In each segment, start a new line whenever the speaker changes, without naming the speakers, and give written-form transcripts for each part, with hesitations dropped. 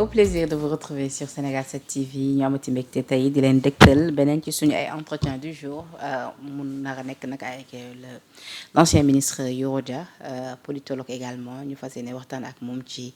au plaisir de vous retrouver sur Sénégal 7 TV ñu amati mbégte tey di leen dégtal beneen ci suñu ay entretien du jour mun nar a nekk nag avec l'ancien ministre Yoro Dia politologue également ñu fas yéene waxtaan ak moom ci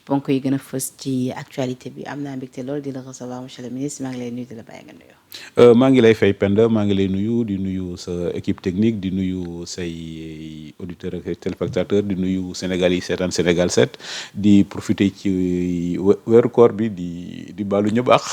ponk yi gën a fës ci actualité bi am naa mbégte loolu di la recevoir monsieur le ministre maa ngi lay nuyu di la bàyyi nga nuyoo.
maa ngi lay fay Penda maa ngi lay nuyu di nuyu sa équipe technique di nuyu say auditeurs ak téléspectateurs di nuyu Sénégal yi seetaan Sénégal 7 di profiter ci weeru koor bi di baalu ñëpp ak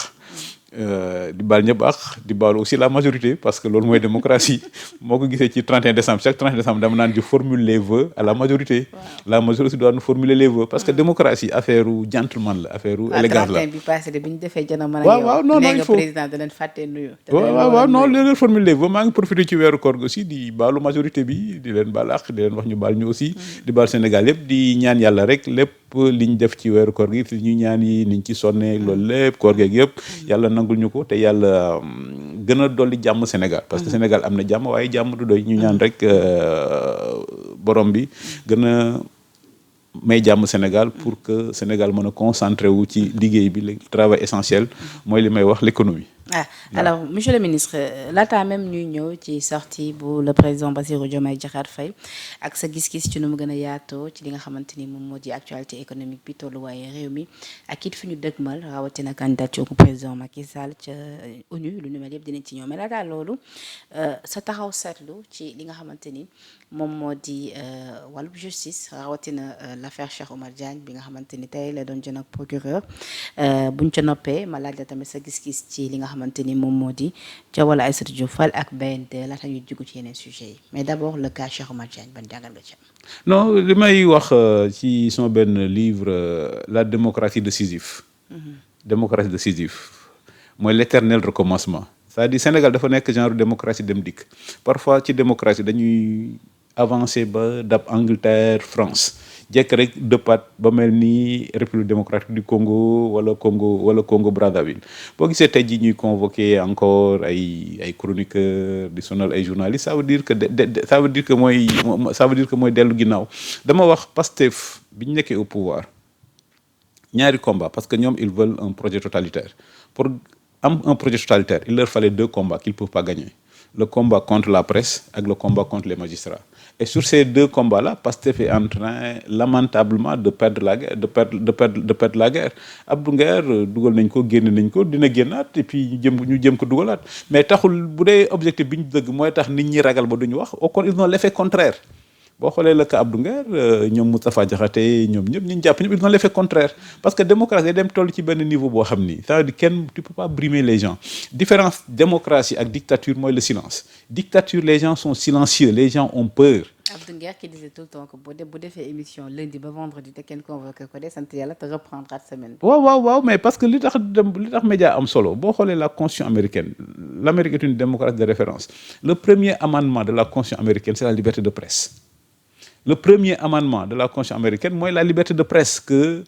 di baal ñëpp ak di baalu aussi la majorité parce que loolu mooy démocratie moo ko gisee ci 31 décembre chaque 31 décembre dama naan di formule les vœux à la majorité. La majorité aussi doit nous formuler les vœux parce que démocratie affaire u gentleman la affaire u élégance la.
bi passé de bi ñu defee jana mën a
waaw non il faut
président da leen fàtte nuyu.
waaw non leen formuler les vœux maa ngi profité ci weeru koor gi aussi di baalu majorité bi di leen baal ak di leen wax ñu baal ñu aussi di baal Sénégal yëpp di ñaan yàlla rek lépp liñ def ci weeru koor gi ñu ñaan yi niñ ci sonné loolu lépp koor geeg yëpp yàlla nangul ñu ko te yàlla gën a dolli jàmm Sénégal parce que Sénégal am na jàmm waaye jàmm du doy ñu ñaan rek borom bi gën a may jàmm Sénégal pour que Sénégal mën a concentré wu ci liggéey bi le travail essentiel mooy li may wax l'économie.
Alors monsieur le ministre laata même ñuy ñëw ci sortie bu le président Bassirou Diomaye Diakhar Faye ak sa gis-gis ci nu mu gën a yaatoo ci li nga xamante ni moom moo di actualité économique bi tolluwaaye réew mi ak it fi ñu dëgmal rawatina candidature bu président Macky Sall ca ONU lu nu mel yëpp dinañ ci ñëw mais laata loolu sa taxaw seetlu ci li nga xamante ni moom moo di wàllub justice rawatina l'affaire Cheikh Oumar Diagne bi nga xamante ni tey la doon jën ak procureur buñ ca noppee ma laaj la tamit sa gis-gis ci li nga xamante ni moom moo di Diawara Aïssatou Diop Fall ak BND laata ñuy dugg ci yeneen sujets yi mais d'abord le cas Cheikh Oumar Diagne ban jàngal nga ci am.
non li may wax ci son benn livre la démocratie de Sisyphe. Démocratie de Sisyphe mooy l'éternel recommencement c'est-à-dire Sénégal dafa nekk genre démocratie dem dikk parfois ci démocratie dañuy avancer ba dab Angleterre France jekk rek dëppaat ba mel ni République démocratique du Congo wala Congo Brazzaville boo gisee tey jii ñuy convoquer encore ay chroniqueurs di sonal ay journalistes ça veut dire que mooy dellu ginnaaw dama wax Pastef bi ñu nekkee au pouvoir ñaari combat parce que ñoom ils veulent un projet totalitaire pour am un projet totalitaire il leur fallait 2 combats qu'ils peuvent pas gagner le combat contre la presse ak le combat contre les magistrats. Et sur ces 2 combats-là, Pastef est en train lamentablement de perdre la guerre, de perdre la guerre. Abdou Nguer dugal nañ ko génn nañ ko dina génnaat et puis ñu jëm ko dugalaat mais taxul bu dee objectif bi ñu dëgg mooy tax nit ñi ragal ba duñu wax au contraire ils ont l'effet contraire. boo xoolee la ka Abdou Nguer ñoom Moustapha Diakhaté ñoom ñëpp ñu jàpp ñëpp ils ont l'effet contraire parce que démocratie day dem toll ci benn niveau boo xam ni ça veut dire kenn tu peux pas brimer les gens différence démocratie ak dictature mooy le silence dictature les gens sont silencieux les gens ont peur.
Abdou Nguer qui disait tout le temps que bu defee émission lundi ba vendredi te kenn convoqué ko de sant yàlla te reprendre semaine bi.
waaw mais parce que li tax média am solo boo xoolee la constitution américaine l'Amérique est une démocratie de référence le premier amendement de la constitution américaine c'est la liberté de presse. Le premier amendement de la Constitution américaine mooy la liberté de presse que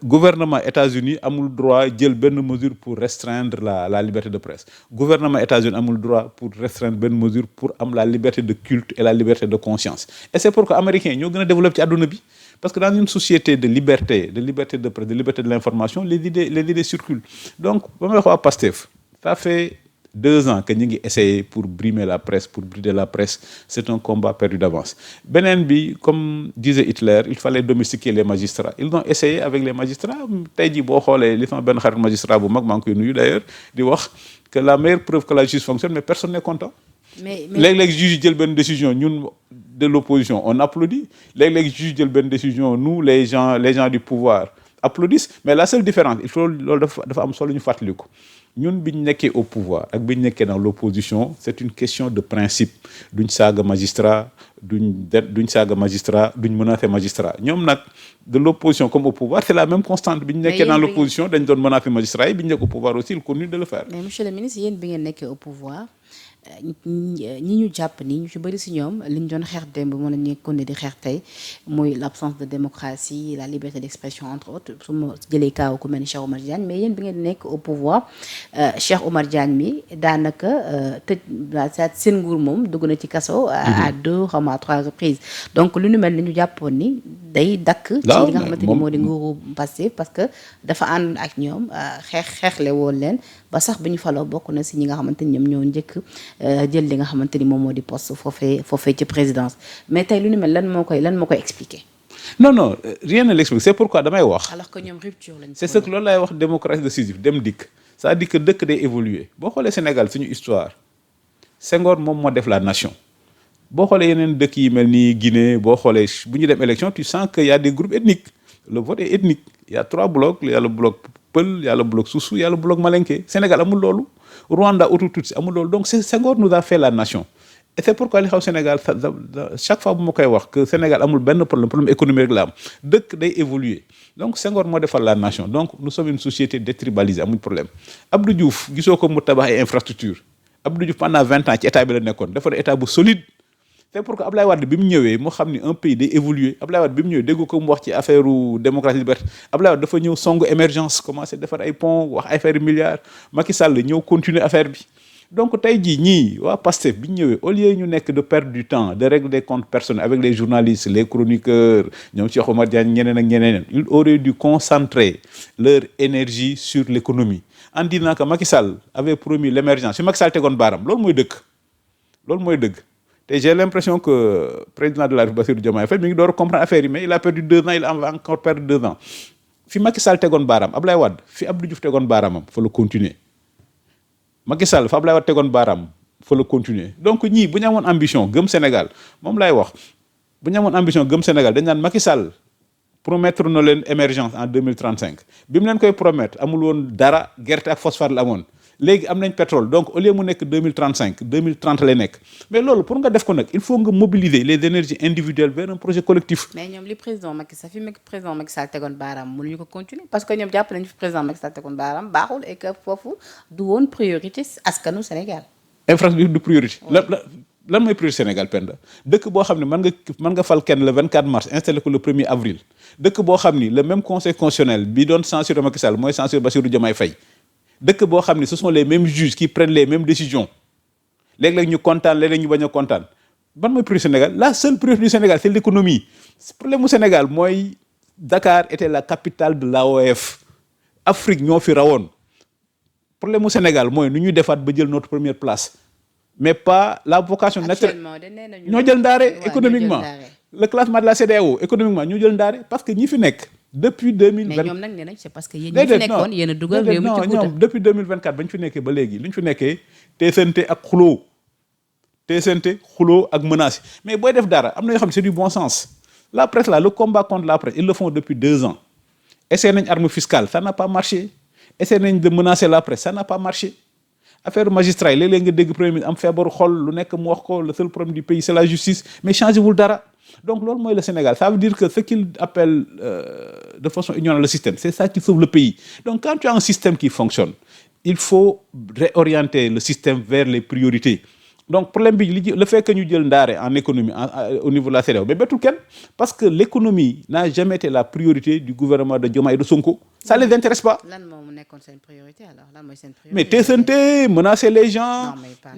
gouvernement États-Unis amul droit jël benn mesure pour restreindre la liberté de presse gouvernement États-Unis amul droit pour restreindre benn mesure pour am la liberté de culte et la liberté de conscience et c'est pourquoi américains yi ñoo gën a développé ci àdduna bi parce que dans une société de liberté de presse de liberté de l'information les idées circulent donc ba may wax waa Pastef ça fait 2 ans que ñu ngi essayer pour brimer la presse pour brider la presse c'est un combat perdu d'avance beneen bi comme disait Hitler il fallait domestiquer les magistrats ils ont essayé avec les magistrats tey jii boo xoolee li sama benn xarit magistrat bu mag maa ngi koy nuyu d'ailleurs di wax que la meilleure preuve que la justice fonctionne mais personne n'est content léeg-léeg juge jël benn décision ñun de l'opposition on applaudit léeg-léeg juge jël benn décision nous les gens du pouvoir applaudissent mais la seule différence il faut loolu dafa am solo ñu fàttaliku ñun bi ñu nekkee au pouvoir ak bi ñu nekkee dans l'opposition c'est une question de principe duñ saaga magistrat duñ saaga magistrat duñ menacer magistrat ñoom nag de l'opposition comme au pouvoir c'est la même constante bi ñu nekkee dans l'opposition dañ doon menacer magistrat yi bi ñu nekk au pouvoir aussi ils continuent de le faire.
mais monsieur le ministre yéen bi ngeen nekkee au pouvoir ñi ñu jàpp ni ñu ci bëri si ñoom li ñu doon xeex démb mën a nekkoon di xeex tey muy l'absence de démocratie la liberté d'expression entre autres su ma jëlee kaaw ku mel ni Cheikh Oumar Diagne mais yéen bi ngeen nekk au pouvoir Cheikh Oumar Diagne mi daanaka tëj seen nguur moom dugg na ci kaso à 2 xaw ma à 3 reprises donc lu nu mel ni ñu jàppoon ni day dakk ci li nga xamante ni moo di nguuru Pastef parce que dafa ànd ak ñoom xeexle woon leen ba sax bi ñu faloo bokk na si ñi nga xamante ni ñoom ñoo njëkk jël li nga xamante ni moom moo di poste foofee ci présidence mais tey lu ni mel lan moo koy expliquer.
non rien ne l'explique c'est pourquoi damay wax.
alors que ñoom rupture lañ.
c'est ce que loolu lay wax démocratie décisive dem dikk c'est-à-dire que dëkk day évoluer boo xoolee Sénégal suñu histoire Senghor moom moo def la nation boo xoolee yeneen dëkk yi mel ni Guinée boo xoolee bu ñu dem élection tu sens que y a des groupes ethniques le vote est ethnique il y a 3 blocs il y a le bloc Peul il y a le bloc Soussou il y a le bloc Malinké Sénégal amul loolu. Rwanda Hutu Tutsi amul loolu donc Senghor nous a fait la nation et c'est pourquoi li xaw Sénégal chaque fois bu ma koy wax que Sénégal amul benn problème économique rek la am dëkk day évoluer donc Senghor moo defal la nation donc nous sommes une société détribalisée amuñ problème Abdou Diouf gisoo ko mu tabax ay infrastructure Abdou Diouf pendant 20 ans ci état bi la nekkoon dafa état bu solide c'est pourquoi Ablaye Wade bi mu ñëwee moo xam ni un pays day évoluer Ablaye Wade bi mu ñëwee dégg ko mu wax ci affaire démocratie liberté Ablaye Wade dafa ñëw songu émergence commencé defar ay pont wax affaire milliards Macky Sall ñëw continuer affaire bi donc tey jii ñii waa Pastef bi ñu ñëwee au lieu ñu nekk de perdre du temps de régler des comptes personnels avec les journalistes les chroniqueurs ñoom Cheikh Oumar Diagne ñeneen ak ñeneen ils auraient dû concentrer leur énergie sur l'économie en disant que Macky Sall avait promis l'émergence si Macky Sall tegoon baaram loolu mooy dëgg te j'ai l'impression que président de la République Bassirou Diomaye Faye mi ngi door a comprendre affaire yi mais il a perdu 2 ans il va encore perdre 2 ans fi Macky Sall tegoon baaraam Ablaye Wade fi Abdou Diouf tegoon baaraamam fa la continuer Macky Sall fa Ablaye Wade tegoon baaraam fa la continuer donc ñii bu ñu amoon ambition gëm Sénégal moom laay wax bu ñu amoon ambition gëm Sénégal dañ naan Macky Sall promettre na leen émergence en 2035 bi mu leen koy promettre amul woon dara gerte ak phosphate la amoon léegi am nañ pétrole donc au lieu mu nekk 2035 2030 lay nekk mais loolu pour nga def ko nag il faut nga mobiliser les énergies individuelles vers un projet collectif.
mais ñoom li président Macky Sall tegoon baaraam mënuñu ko continuer parce que ñoom jàpp nañu fi président Macky Sall tegoon baaraam baaxul et que foofu du woon priorité askanu Sénégal.
infrastructure du priorité. lan mooy priorité Sénégal Penda dëkk boo xam ne mën nga fal kenn le 24 mars installé ko le 1er avril dëkk boo xam ni le même conseil constitutionnel bi doon censurer Macky Sall mooy censurer Bassirou Diomaye Faye dëkk boo xam ne ce sont les mêmes juges qui prennent les mêmes décisions léeg-léeg ñu kontaan léeg-léeg ñu bañ a kontaan ban mooy priorité Sénégal la seule priorité du Sénégal c'est l'économie problème mu Sénégal mooy Dakar était la capitale de l'AOF Afrique ñoo fi rawoon problème mu Sénégal mooy nu ñuy defaat ba jël notre première place mais pas la vocation naturelle ñoo jël ndaare économiquement le classement de la CEDEAO économiquement ñoo jël ndaare parce que ñi fi nekk depuis 2020
mais ñoom nag nee nañ c'est parce que yéen ñi fi nekkoon yéen a dugal réew mi ci
ñoom depuis 2024 ba ñu fi nekkee ba léegi lu ñu fi nekkee teesante ak xuloo ak menace mais booy def dara am na yoo xam ne c'est du bon sens la presse là le combat contre la presse ils le font depuis 2 ans essayé nañ arme fiscale ça n'a pas marché essayé nañ de menacer la presse ça n'a pas marché affaire magistrat yi léeg-léeg nga dégg premier ministre am feebaru xol lu nekk mu wax ko le seul problème du pays c'est la justice mais changé wul dara donc loolu mooy le Sénégal ça veut dire que ce qu'il appelle de façon ignorante le système c'est ça qui sauve le pays donc quand tu as un système qui fonctionne il faut réorienter le système vers les priorités donc problème bi le fait que ñu jël ndaare en économie au niveau de la CEDEAO mais bettul kenn parce que l'économie n'a jamais été la priorité du gouvernement de Diomaye et de Sonko ça les intéresse pas.
lan moo nekkoon seen priorité alors lan mooy seen priorité.
mais teesante menacer les gens.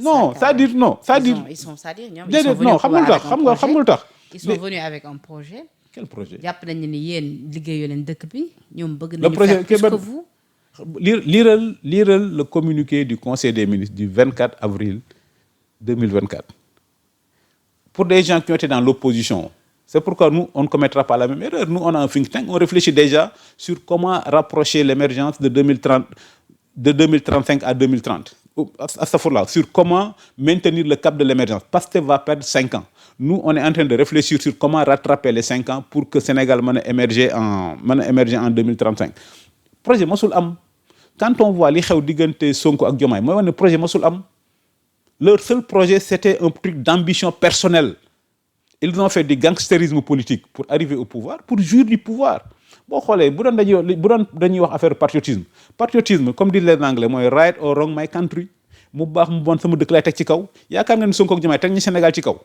non c'est-à-dire non c'est-à-dire.
ils sont c'est-à-dire ñoom
ils sont venus xam nga lu tax.
ils sont venus avec un projet.
quel projet.
jàpp nañu ni yéen liggéeyoo leen dëkk bi ñoom bëgg
le
nañu
projet
faire plus que vous.
liiral le communiqué du Conseil des ministres du 24 avril 2024 pour des gens qui ont été dans l'opposition. C'est pourquoi nous, on ne commettra pas la même erreur. Nous, on a un think tank, on réfléchit déjà sur comment rapprocher l'émergence de 2035 à 2030. Sur comment maintenir le cap de l'émergence. Pastef va perdre 5 ans. Nous, on est en train de réfléchir sur comment rattraper les 5 ans pour que Sénégal mën a émerger en 2035. Projet mosul am. Quand on voit li xew diggante Sonko ak Diomaye mooy wane projet mosul am. Leur seul projet, c'était un truc d'ambition personnelle. Ils ont fait du gangstérisme politique pour arriver au pouvoir, pour jouir du pouvoir. Boo xoolee bu doon dañuy wax affaire patriotisme comme disent les Anglais mooy right or wrong my country mu baax mu bon sama dëkk laay teg ci kaw yaakaar nga ni Sonko ak Diomaye teg ñu Sénégal ci kaw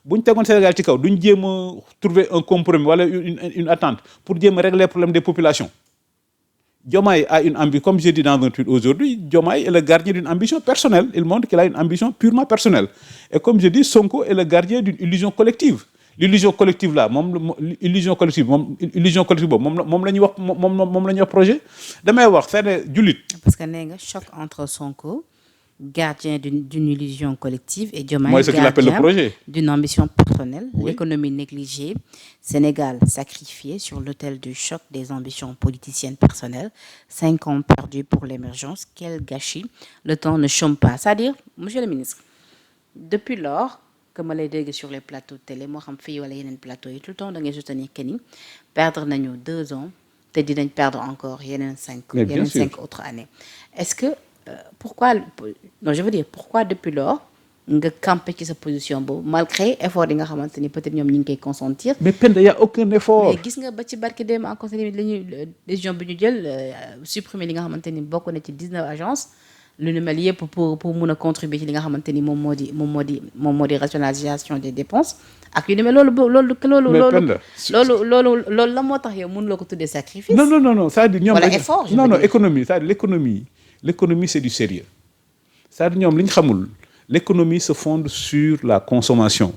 bu ñu tegoon Sénégal ci kaw duñ jéem a trouver un compromis wala une attente pour jéem a régler les problèmes des populations. Diomaye a une ambition, comme j'ai dit dans un tweet aujourd'hui, Diomaye est le gardien d'une ambition personnelle. Il montre qu'il a une ambition purement personnelle. Et comme je dis, Sonko est le gardien d'une illusion collective. L'illusion collective là, illusion collective moom la ñuy wax projet. damay wax c'est jullit.
parce que nee nga choc entre Sonko gardien d'une illusion collective et Diomaye
Moi, c'est ce qu'il appelle le projet.
D'une ambition personnelle,
Oui.
L'économie négligée, Sénégal sacrifié sur l'autel du choc des ambitions politiciennes personnelles, 5 ans perdus pour l'émergence, quel gâchis, le temps ne chôme pas. C'est-à-dire, monsieur le ministre, depuis lors que ma lay dégg sur les plateaux de télé moo xam fii wala yeneen plateau yi tout le temps da ngay soutenir que ni perdre nañu 2 ans te dinañ perdre encore yeneen 5 autres années. Est-ce que pourquoi depuis lors nga campé ci sa position boobu malgré effort yi nga xamante ni peut-être ñoom ñu ngi koy consentir.
Mais Penda, y a aucun effort.
mais gis nga ba ci barki dem en conseil la ñuy décision bi ñu jël supprimer li nga xamante ni bokk na ci 19 agences lu nu mel yëpp pour mun a contribuer ci li nga xamante ni moom moo di rationalisation des dépenses ak yu ne mais loolu la moo tax yow mun loo ko tuddee sacrifice.
non c'est-à-dire ñoom
wala effort
non économie c'est-à-dire l'économie c'est du sérieux c'est-à-dire ñoom li ñu xamul l'économie se fonde sur la consommation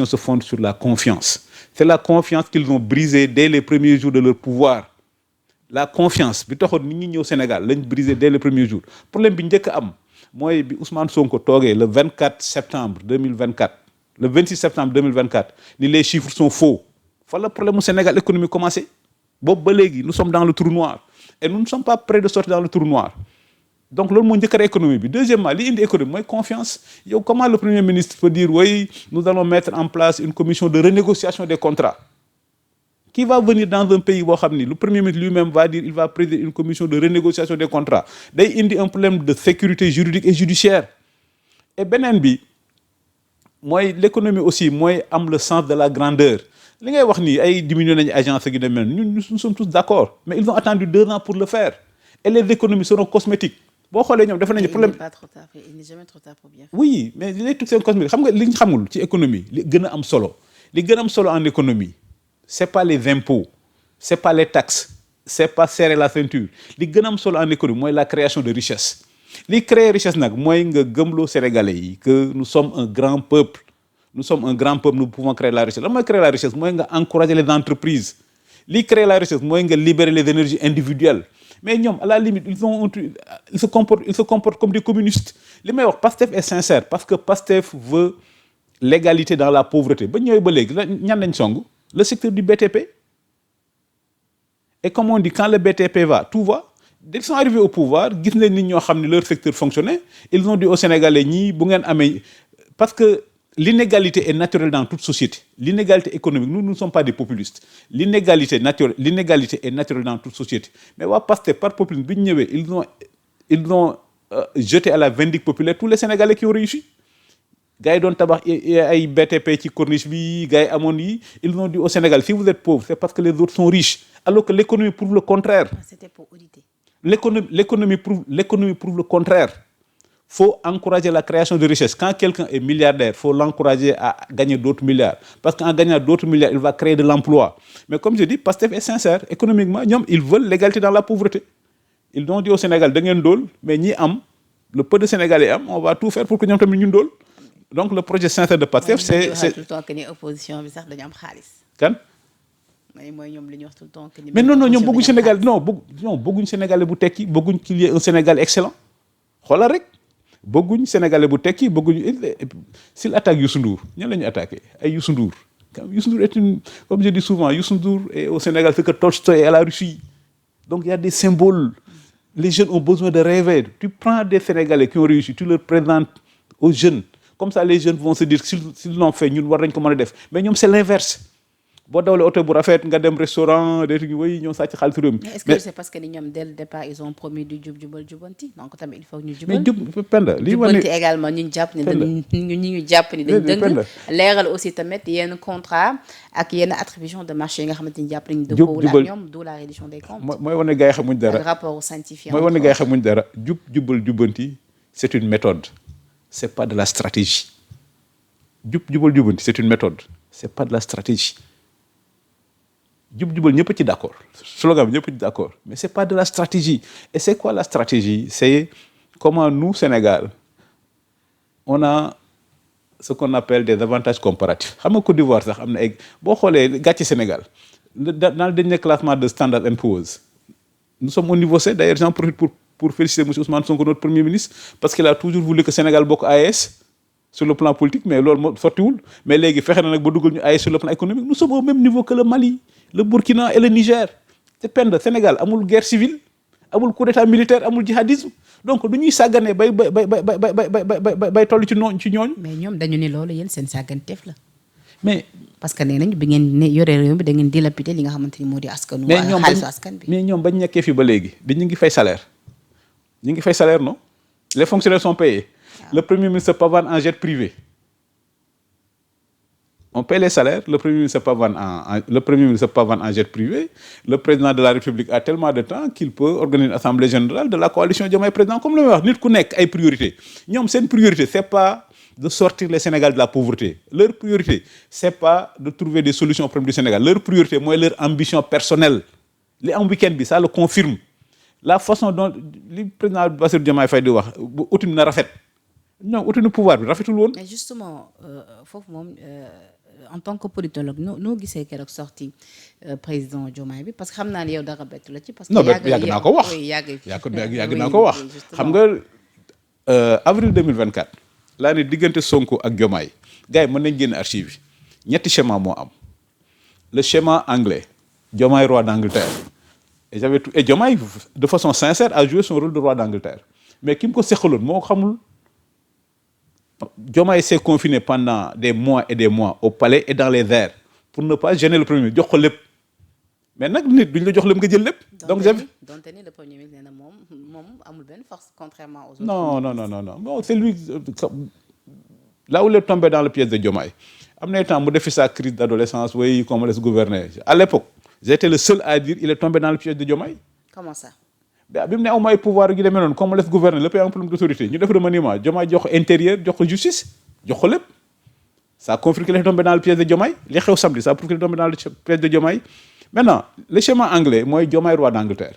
se fonde sur la confiance c'est la confiance qu'ils ont brisée dès les premiers jours de leur pouvoir. La confiance bi taxoon nit ñi ñëw Sénégal lañ brisé dès le premier jour problème bi njëkk a am mooy bi Ousmane Sonko toogee le 24 septembre 2024 le 26 septembre 2024 ni les chiffres sont faux fa la problème mu Sénégal économie commencé boobu ba léegi nous sommes dans le trou noir et nous ne sommes pas près de sortir dans le trou noir donc loolu moo njëkk a économie bi deuxièmement li indi économie mooy confiance yow comment le premier ministre peut dire oui nous allons mettre en place une commission de renégociation des contrats. Qui va venir dans un pays boo xam ni le premier ministre lui-même va dire il va présider une commission de renégociation des contrats day indi un problème de sécurité juridique et judiciaire et beneen bi mooy l'économie aussi mooy am le sens de la grandeur li ngay wax ni ay diminué nañu agence ak yu demee nous sommes tous d'accord mais ils ont attendu 2 ans pour le faire et les économies seront cosmétiques boo xoolee ñoom dafa nañu problème.
il n'est jamais trop tard pour bien faire.
Oui mais les toutes ces cosmétiques xam nga li ñu xamul ci économie li gën a am solo en économie. C'est pas les impôts c'est pas les taxes c'est pas serrer la ceinture li gën a am solo en économie mooy la création de richesse li créer richesse nag mooy nga gëmloo Sénégalais yi que nous sommes un grand peuple nous pouvons créer la richesse lan mooy créer la richesse mooy nga encourager les entreprises li créer la richesse mooy nga libérer les énergies individuelles mais ñoom à la limite ils se comportent comme des communistes li may wax Pastef est sincère parce que Pastef veut l'égalité dans la pauvreté ba ñëwee ba léegi ñan lañ song le secteur du BTP. Et comme on dit, quand le BTP va, tout va. Dès qu'ils sont arrivés au pouvoir, gis nañ nit ñoo xam ne leur secteur fonctionnait, ils ont dit aux Sénégalais ñii bu ngeen amee parce que l'inégalité est naturelle dans toute société. L'inégalité économique, nous ne sommes pas des populistes. L'inégalité est naturelle dans toute société. Mais waa Pastef par populisme bi ñu ñëwee ils ont jeté à la vindicte populaire tous les Sénégalais qui ont réussi. Gars yi doon tabax ay BTP ci corniche bi gars yi amoon yi ils ont dit au Sénégal si vous êtes pauvre c'est parce que les autres sont riches alors que l'économie prouve le contraire.
C'était pour auditer.
L'économie prouve le contraire. Faut encourager la création de richesse. Quand quelqu'un est milliardaire, faut l'encourager à gagner d'autres milliards parce qu'en gagnant d'autres milliards, il va créer de l'emploi. Mais comme je dis, Pastef est sincère économiquement ñoom ils veulent l'égalité dans la pauvreté. Ils ont dit au Sénégal da ngeen dool mais ñi am le peu de Sénégalais am on va tout faire pour que ñoom tamit ñu dool. Donc le projet sincère de Pastef c'est
tout le temps que ni opposition bi sax dañu am xaalis.
kan.
mooy ñoom li ñu wax tout le temps que ni.
mais non ñoom bëgguñ Sénégal bëgguñ Sénégalais bu tekki bëgguñ qu'il y ait un Sénégal excellent xoolal rek bëgguñ Sénégalais bu tekki bëgguñ s'il attaque Youssou Ndour ñan la ñu attaqué ay Youssou Ndour. Youssou Ndour est comme je dis souvent Youssou Ndour est au Sénégal ce que Tolstoï est à la Russie donc il y a des symboles les jeunes ont besoin de rêver tu prends des Sénégalais qui ont réussi tu leur présentes aux jeunes. Comme ça les jeunes vont se dire s'ils l'ont fait ñun war nañ ko mën a def mais ñoom c'est l'inverse boo dawlee oto bu rafet nga dem restaurant déet way ñoom sàcc xaalis réew mi.
mais est-ce que c'est parce que ni ñoom dès le départ ils ont promis du jubal jubanti donc tamit il faut ñu jubal.
mais jub Penda lii wane
jubanti également ñu jàpp ni dañ ñu jàpp ni dañ dëgg leeral aussi tamit yenn contrat ak yenn attribution de marché yi nga xamante ni jàpp nañu dëppoo ak ñoom d'où la reddition des comptes.
mooy wane gars yi xamuñ dara
rapport scientifique
mooy wane gars yi xamuñ dara jubal jubanti c'est une méthode c'est pas de la stratégie jubal jubanti c'est une méthode c'est pas de la stratégie jubal ñëpp ci d'accord slogan bi ñëpp ci d'accord mais c'est pas de la stratégie et c'est quoi la stratégie c'est comment nous Sénégal on a ce qu'on appelle des avantages comparatifs xam nga Côte d'Ivoire sax am na ay boo xoolee gàcce Sénégal dans le dernier classement de Standard & Poor's nous sommes au niveau 7 d'ailleurs j'en profite pour féliciter monsieur Ousmane Sonko notre premier ministre parce qu'il a toujours voulu que Sénégal bokk AES sur le plan politique mais loolu moo sottiwul mais léegi fexe na nag ba dugal ñu AES sur le plan économique nous sommes au même niveau que le Mali le Burkina et le Niger te pend Sénégal amul guerre civile amul coup d'état militaire amul jihadisme donc du ñuy sàgganee bay toll ci ñooñu.
mais ñoom dañu ne loolu yéen seen sàgganteef la.
mais
parce que nee nañ bi ngeen ne yore réew mi da ngeen dilapider li nga xamante ni moo di askanu. xaalisu askan bi
mais ñoom bañ nekkee fii ba léegi ñu ngi fay salaire non les fonctionnaires sont payés. Le premier ministre pavane en jet privé. On paie les salaires, le premier ministre pavane en jet privé. Le président de la République a tellement de temps qu'il peut organiser une assemblée générale de la coalition Diomaye Président. Comme le wax nit ku nekk ay priorité ñoom seen priorité c'est pas de sortir le Sénégal de la pauvreté. Leur priorité c'est pas de trouver des solutions au problème du Sénégal. Leur priorité mooy leur ambition personnelle. li am week-end bi ça le confirme. La façon dont li président Bassirou Diomaye Faye di wax utim na rafet. ñoom uti na pouvoir bi rafetul woon.
mais justement foofu moom en tant que politologue noo gisee keroog sorti président Diomaye bi parce que xam naa ne yow dara bettu la ci. parce que
yàgg naa ko wax yàgg naa ko wax. xam nga avril 2024 laa ne diggante Sonko ak Diomaye gars yi mën nañ génn archive yi ñetti schéma moo am le schéma anglais Diomaye roi d'Angleterre et Diomaye de façon sincère a joué son rôle de roi d'Angleterre mais ki mu ko seqaloon moo xamul. Diomaye s'est confiné pendant des mois et des mois au palais et dans les airs pour ne pas gêner le premier ministre jox ko lépp mais nag nit duñ la jox lépp nga jël lépp. donc
donte ni le premier ministre nee na moom amul benn force contrairement aux autres.
non bon c'est lui là où il est tombé dans le piège de Diomaye am na temps mu defi sa crise d'adolescence oui comment laisse gouverner à l'époque j'étais le seul à dire il est tombé dans le piège de Diomaye.
comment ça.
bi mu ne aw may pouvoir gi demee noonu comme laisse gouverner le pays a un problème d'autorité ñu def remaniement Diomaye jox ko intérieur jox ko justice jox ko lépp ça confirme qu'il est tombé dans le piège de Diomaye li xew samedi ça prouve qu'il est tombé dans le piège de Diomaye maintenant le schéma anglais mooy Diomaye roi d'Angleterre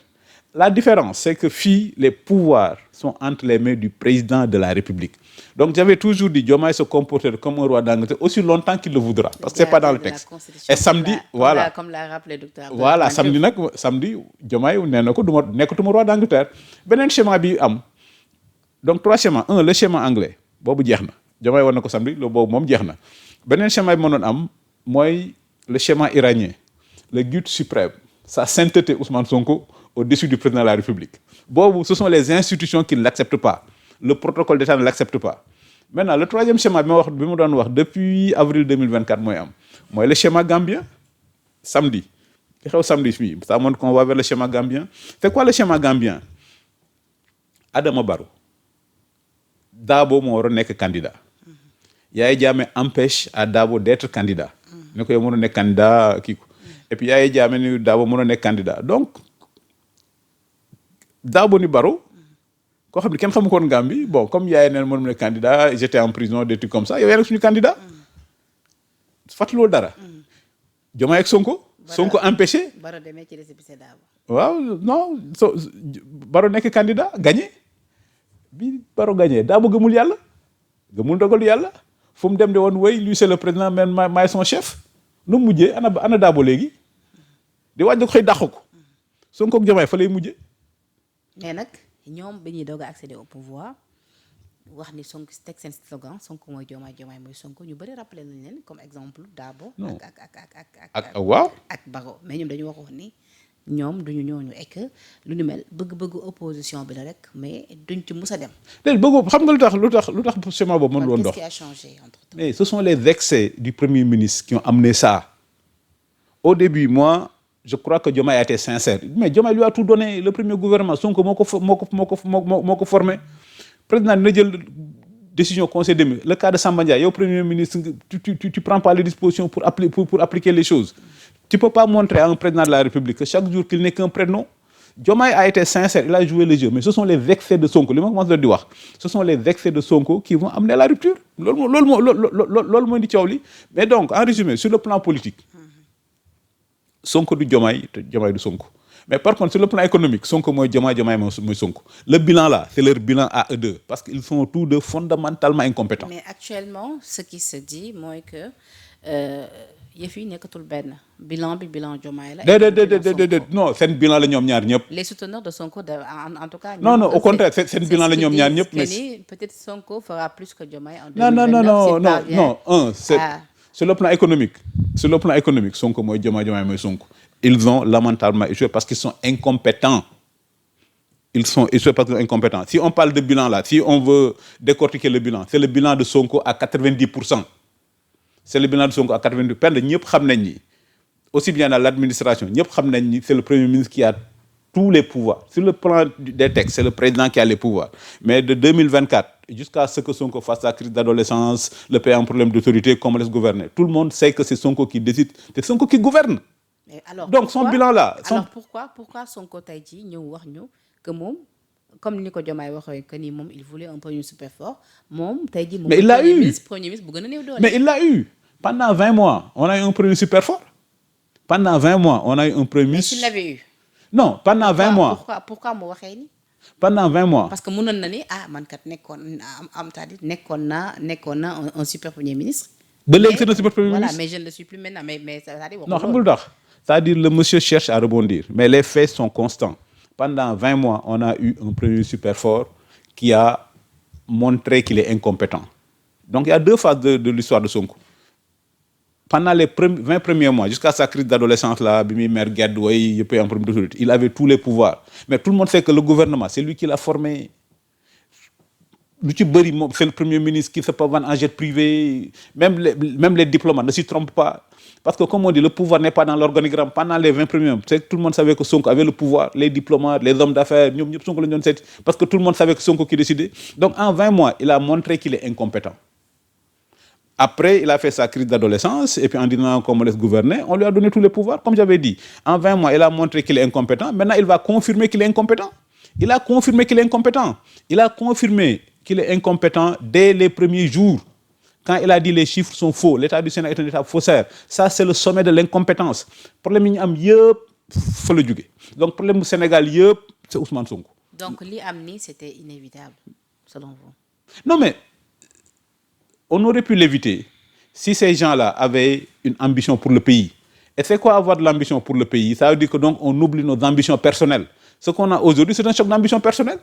la différence c'est que fii les pouvoirs sont entre les mains du président de la République donc j'avais toujours dit Diomaye se comporter comme un roi d'Angleterre aussi longtemps qu'il le voudra parce que c'est pas dans le texte et samedi voilà
comme l'a rappelé docteur
voilà samedi Diomaye nee na ko du ma nekkatuma roi d'Angleterre beneen schéma bi am donc trois schémas le schéma anglais boobu jeex na Diomaye war na ko samedi loolu boobu moom jeex na beneen schéma bi mënoon am mooy le schéma iranien le guide suprême sa sainteté Ousmane Sonko au-dessus du président de la République boobu ce sont les institutions qui ne l'acceptent pas le protocole d'État ne l'accepte pas maintenant le troisième schéma bi ma doon wax depuis avril 2024 mooy le schéma gambien samedi li xew samedi fii ça montre qu'on va vers le schéma gambien c'est quoi le schéma gambien Adama Barrow Dabo moo war a nekk candidat Yaya Jammeh empêche à Dabo d'être candidat ne ko yow mën a nekk candidat kii ko et puis Yaya Jammeh ni Dabo mën a nekk candidat donc Dabo ni Barrow koo xam ne kenn xamu ko woon Gambie bon comme Yaya neen mën na candidat j'étais en prison des trucs comme ça yow yaa nekk suñu candidat fàttaloo dara Diomaye ak Sonko empêché
Barrow demee ci récépissé Dabo
waaw non Barrow nekk candidat gagné bi Barrow gagné Dabo gëmul yàlla gëmul dogalu yàlla fu mu dem de woon way lui c'est le président man maay son chef nu mu mujjee ana Dabo léegi di waaj da ko xëy dàq ko Sonko ak Diomaye fa lay mujjee
mais nag ñoom bi ñuy doog a accéder au pouvoir wax ni Sonko teg seen slogan Sonko mooy Diomaye Diomaye mooy Sonko ñu bëri rappelé nañ leen comme exemple Dabo ak
waaw
ak Barrow mais ñoom dañu waxoon ni ñoom duñu ñooñu ek lu ñu mel bëgg-bëgg opposition bi la rek mais duñ ci mus a dem.
léegi bëgg xam nga lu tax schéma boobu mënul woon dox.
qu'est-ce qui a changé entre temps?
Mais ce sont les excès du premier ministre qui ont amené ça. Au début, moi, je crois que Diomaye a été sincère. Mais Diomaye lui a tout donné. Le premier gouvernement, Sonko moo ko formé. Président na jël décision conseil des ministres. Le cas de Samba Ndiaye, yow premier ministre, tu prends pas les dispositions pour appliquer les choses. Tu peux pas montrer à un président de la République que chaque jour qu'il n'est qu'un prénom. Diomaye a été sincère, il a joué le jeu, mais ce sont les excès de Sonko li ma commencé di wax ce sont les excès de Sonko qui vont amener la rupture loolu mooy di coow li mais donc en résumé sur le plan politique Sonko du Diomaye te Diomaye du Sonko mais par contre sur le plan économique Sonko mooy Diomaye Diomaye mooy Sonko le bilan là c'est leur bilan à eux deux parce qu'ils sont tous deux fondamentalement incompétents.
mais actuellement ce qui se dit mooy que yëf yi nekkatul benn bilan Diomaye la.
déedéet non seen bilan la ñoom ñaar ñëpp.
les souteneurs de Sonko en tout cas.
non au contraire seen bilan la ñoom ñaar ñëpp.
mais peut-être Sonko fera plus que Diomaye en 2029.
non c'est sur le plan économique Sonko mooy Diomaye mooy Sonko. Ils ont lamentablement échoué parce qu'ils sont incompétents. Si on parle de bilan là, si on veut décortiquer le bilan, c'est le bilan de Sonko à 90%. C'est le bilan de Sonko à 90%. Pende ñëpp xam nañ ni aussi bien dans l'administration ñëpp xam nañ ni c'est le premier ministre qui a tous les pouvoirs. Sur le plan des textes, c'est le président qui a les pouvoirs. Mais de 2024 jusqu'à ce que Sonko fasse sa crise d'adolescence, le pays a un problème d'autorité, comment laisse gouverner. Tout le monde sait que c'est Sonko qui décide, c'est Sonko qui gouverne.
Alors,
donc son bilan là.
Alors pourquoi Sonko tey jii ñëw wax ñu que moom comme ni ko Diomaye waxee que ni moom il voulait un premier super fort moom tey jii.
mais il l'a eu
premier ministre bu gën a néew doole.
mais il l'a eu pendant 20 mois on a eu un premier super fort. Pendant 20 mois on a eu un premier ministre.
mais s'il l'avait eu.
non pendant 20 mois.
pourquoi mu waxee ni.
pendant 20 mois.
parce que mënoon na ni man kat nekkoon naa un super premier ministre.
ba léegi c'est un super premier ministre.
voilà mais je ne le suis plus maintenant mais c'est-à-dire.
non xam nga lu tax. C'est-à-dire le monsieur cherche à rebondir mais les faits sont constants pendant 20 mois on a eu un premier super fort qui a montré qu'il est incompétent donc il y a deux phases de l'histoire de Sonko pendant les 20 premiers mois jusqu'à sa crise d'adolescence là bi muy mer gedd way yëpp en problème d'autorité il avait tous les pouvoirs mais tout le monde sait que le gouvernement c'est lui qui l'a formé lu ci bëri moom c'est le premier ministre qui se peut vendre en jet privé même les diplomates ne s'y trompent pas. Parce que comme on dit, le pouvoir n'est pas dans l'organigramme. Pendant les 20 premiers mois, tout le monde savait que Sonko avait le pouvoir, les diplomates, les hommes d'affaires, parce que tout le monde savait que Sonko qui décidait. Donc en 20 mois, il a montré qu'il est incompétent. Après, il a fait sa crise d'adolescence, et puis en disant qu'on me laisse gouverner, on lui a donné tous les pouvoirs. Comme j'avais dit, en 20 mois, il a montré qu'il est incompétent. Maintenant, il va confirmer qu'il est incompétent. Il a confirmé qu'il est incompétent. Il a confirmé qu'il est incompétent dès les premiers jours. Quand il a dit les chiffres sont faux, l'État du Sénégal est un État faussaire, ça c'est le sommet de l'incompétence. Problème yi ñu am yëpp fa la jóge donc problème bu Sénégal yëpp c'est Ousmane Sonko.
donc li am ni c'était inévitable selon vous.
Non mais on aurait pu l'éviter si ces gens-là avaient une ambition pour le pays. Et c'est quoi avoir de l'ambition pour le pays? Ça veut dire que donc on oublie nos ambitions personnelles. Ce qu'on a aujourd'hui c'est un choc d'ambition personnelle.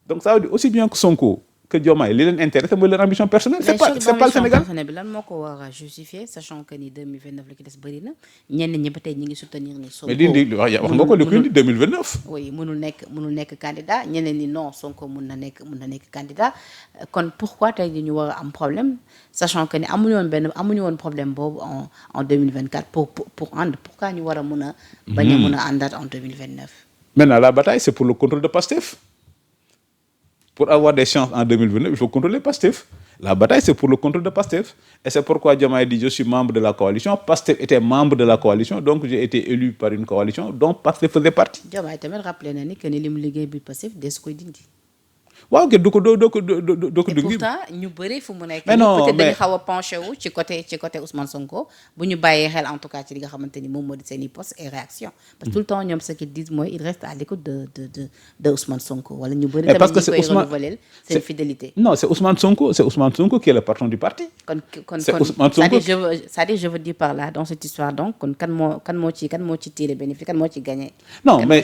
Donc ça veut dire aussi bien que Sonko que Diomaye li leen intéresse mooy leur ambition personnelle. c'est pas le Sénégal.
bi lan moo ko war a justifier sachant que ni 2029 la ki des bëri na ñenn ñi ba tey ñi ngi soutenir ni Sonko.
mais wax nga ko li ko indi 2029.
oui mënul nekk candidat ñeneen ni non Sonko mun na nekk candidat kon pourquoi tey ñu war a am problème sachant que ni amuñu woon problème boobu en 2024 pour ànd pourquoi ñu war a mun a. bañ a mun a àndaat en 2029.
Maintenant la bataille c'est pour le contrôle de Pastef. Pour avoir des chances en 2029, il faut contrôler Pastef. La bataille, c'est pour le contrôle de Pastef. Et c'est pourquoi Diomaye dit, je suis membre de la coalition. Pastef était membre de la coalition, donc j'ai été élu par une coalition dont Pastef faisait partie.
Diomaye tamit rappelé na ni que ni li mu liggéey bi Pastef des koy dindi.
waaw doo ko dindi.
pourtant ñu bëri fu mu nekk.
mais non
peut-être dañu xaw a penché wu ci côté Ousmane Sonko bu ñu bàyyee xel en tout cas ci li nga xamante ni moom moo di seen i poste et réaction. parce que tout le temps ñoom ce qu'ils disent mooy il reste à l'écoute de Ousmane Sonko wala ñu bëri tamit ñu koy renouveler seen fidélité.
non c'est Ousmane Sonko qui est le patron du parti.
c'est-à-dire je veux dire par là dans cette histoire donc kon kan moo ci tiré bénéfice kan moo ci gagné.
non mais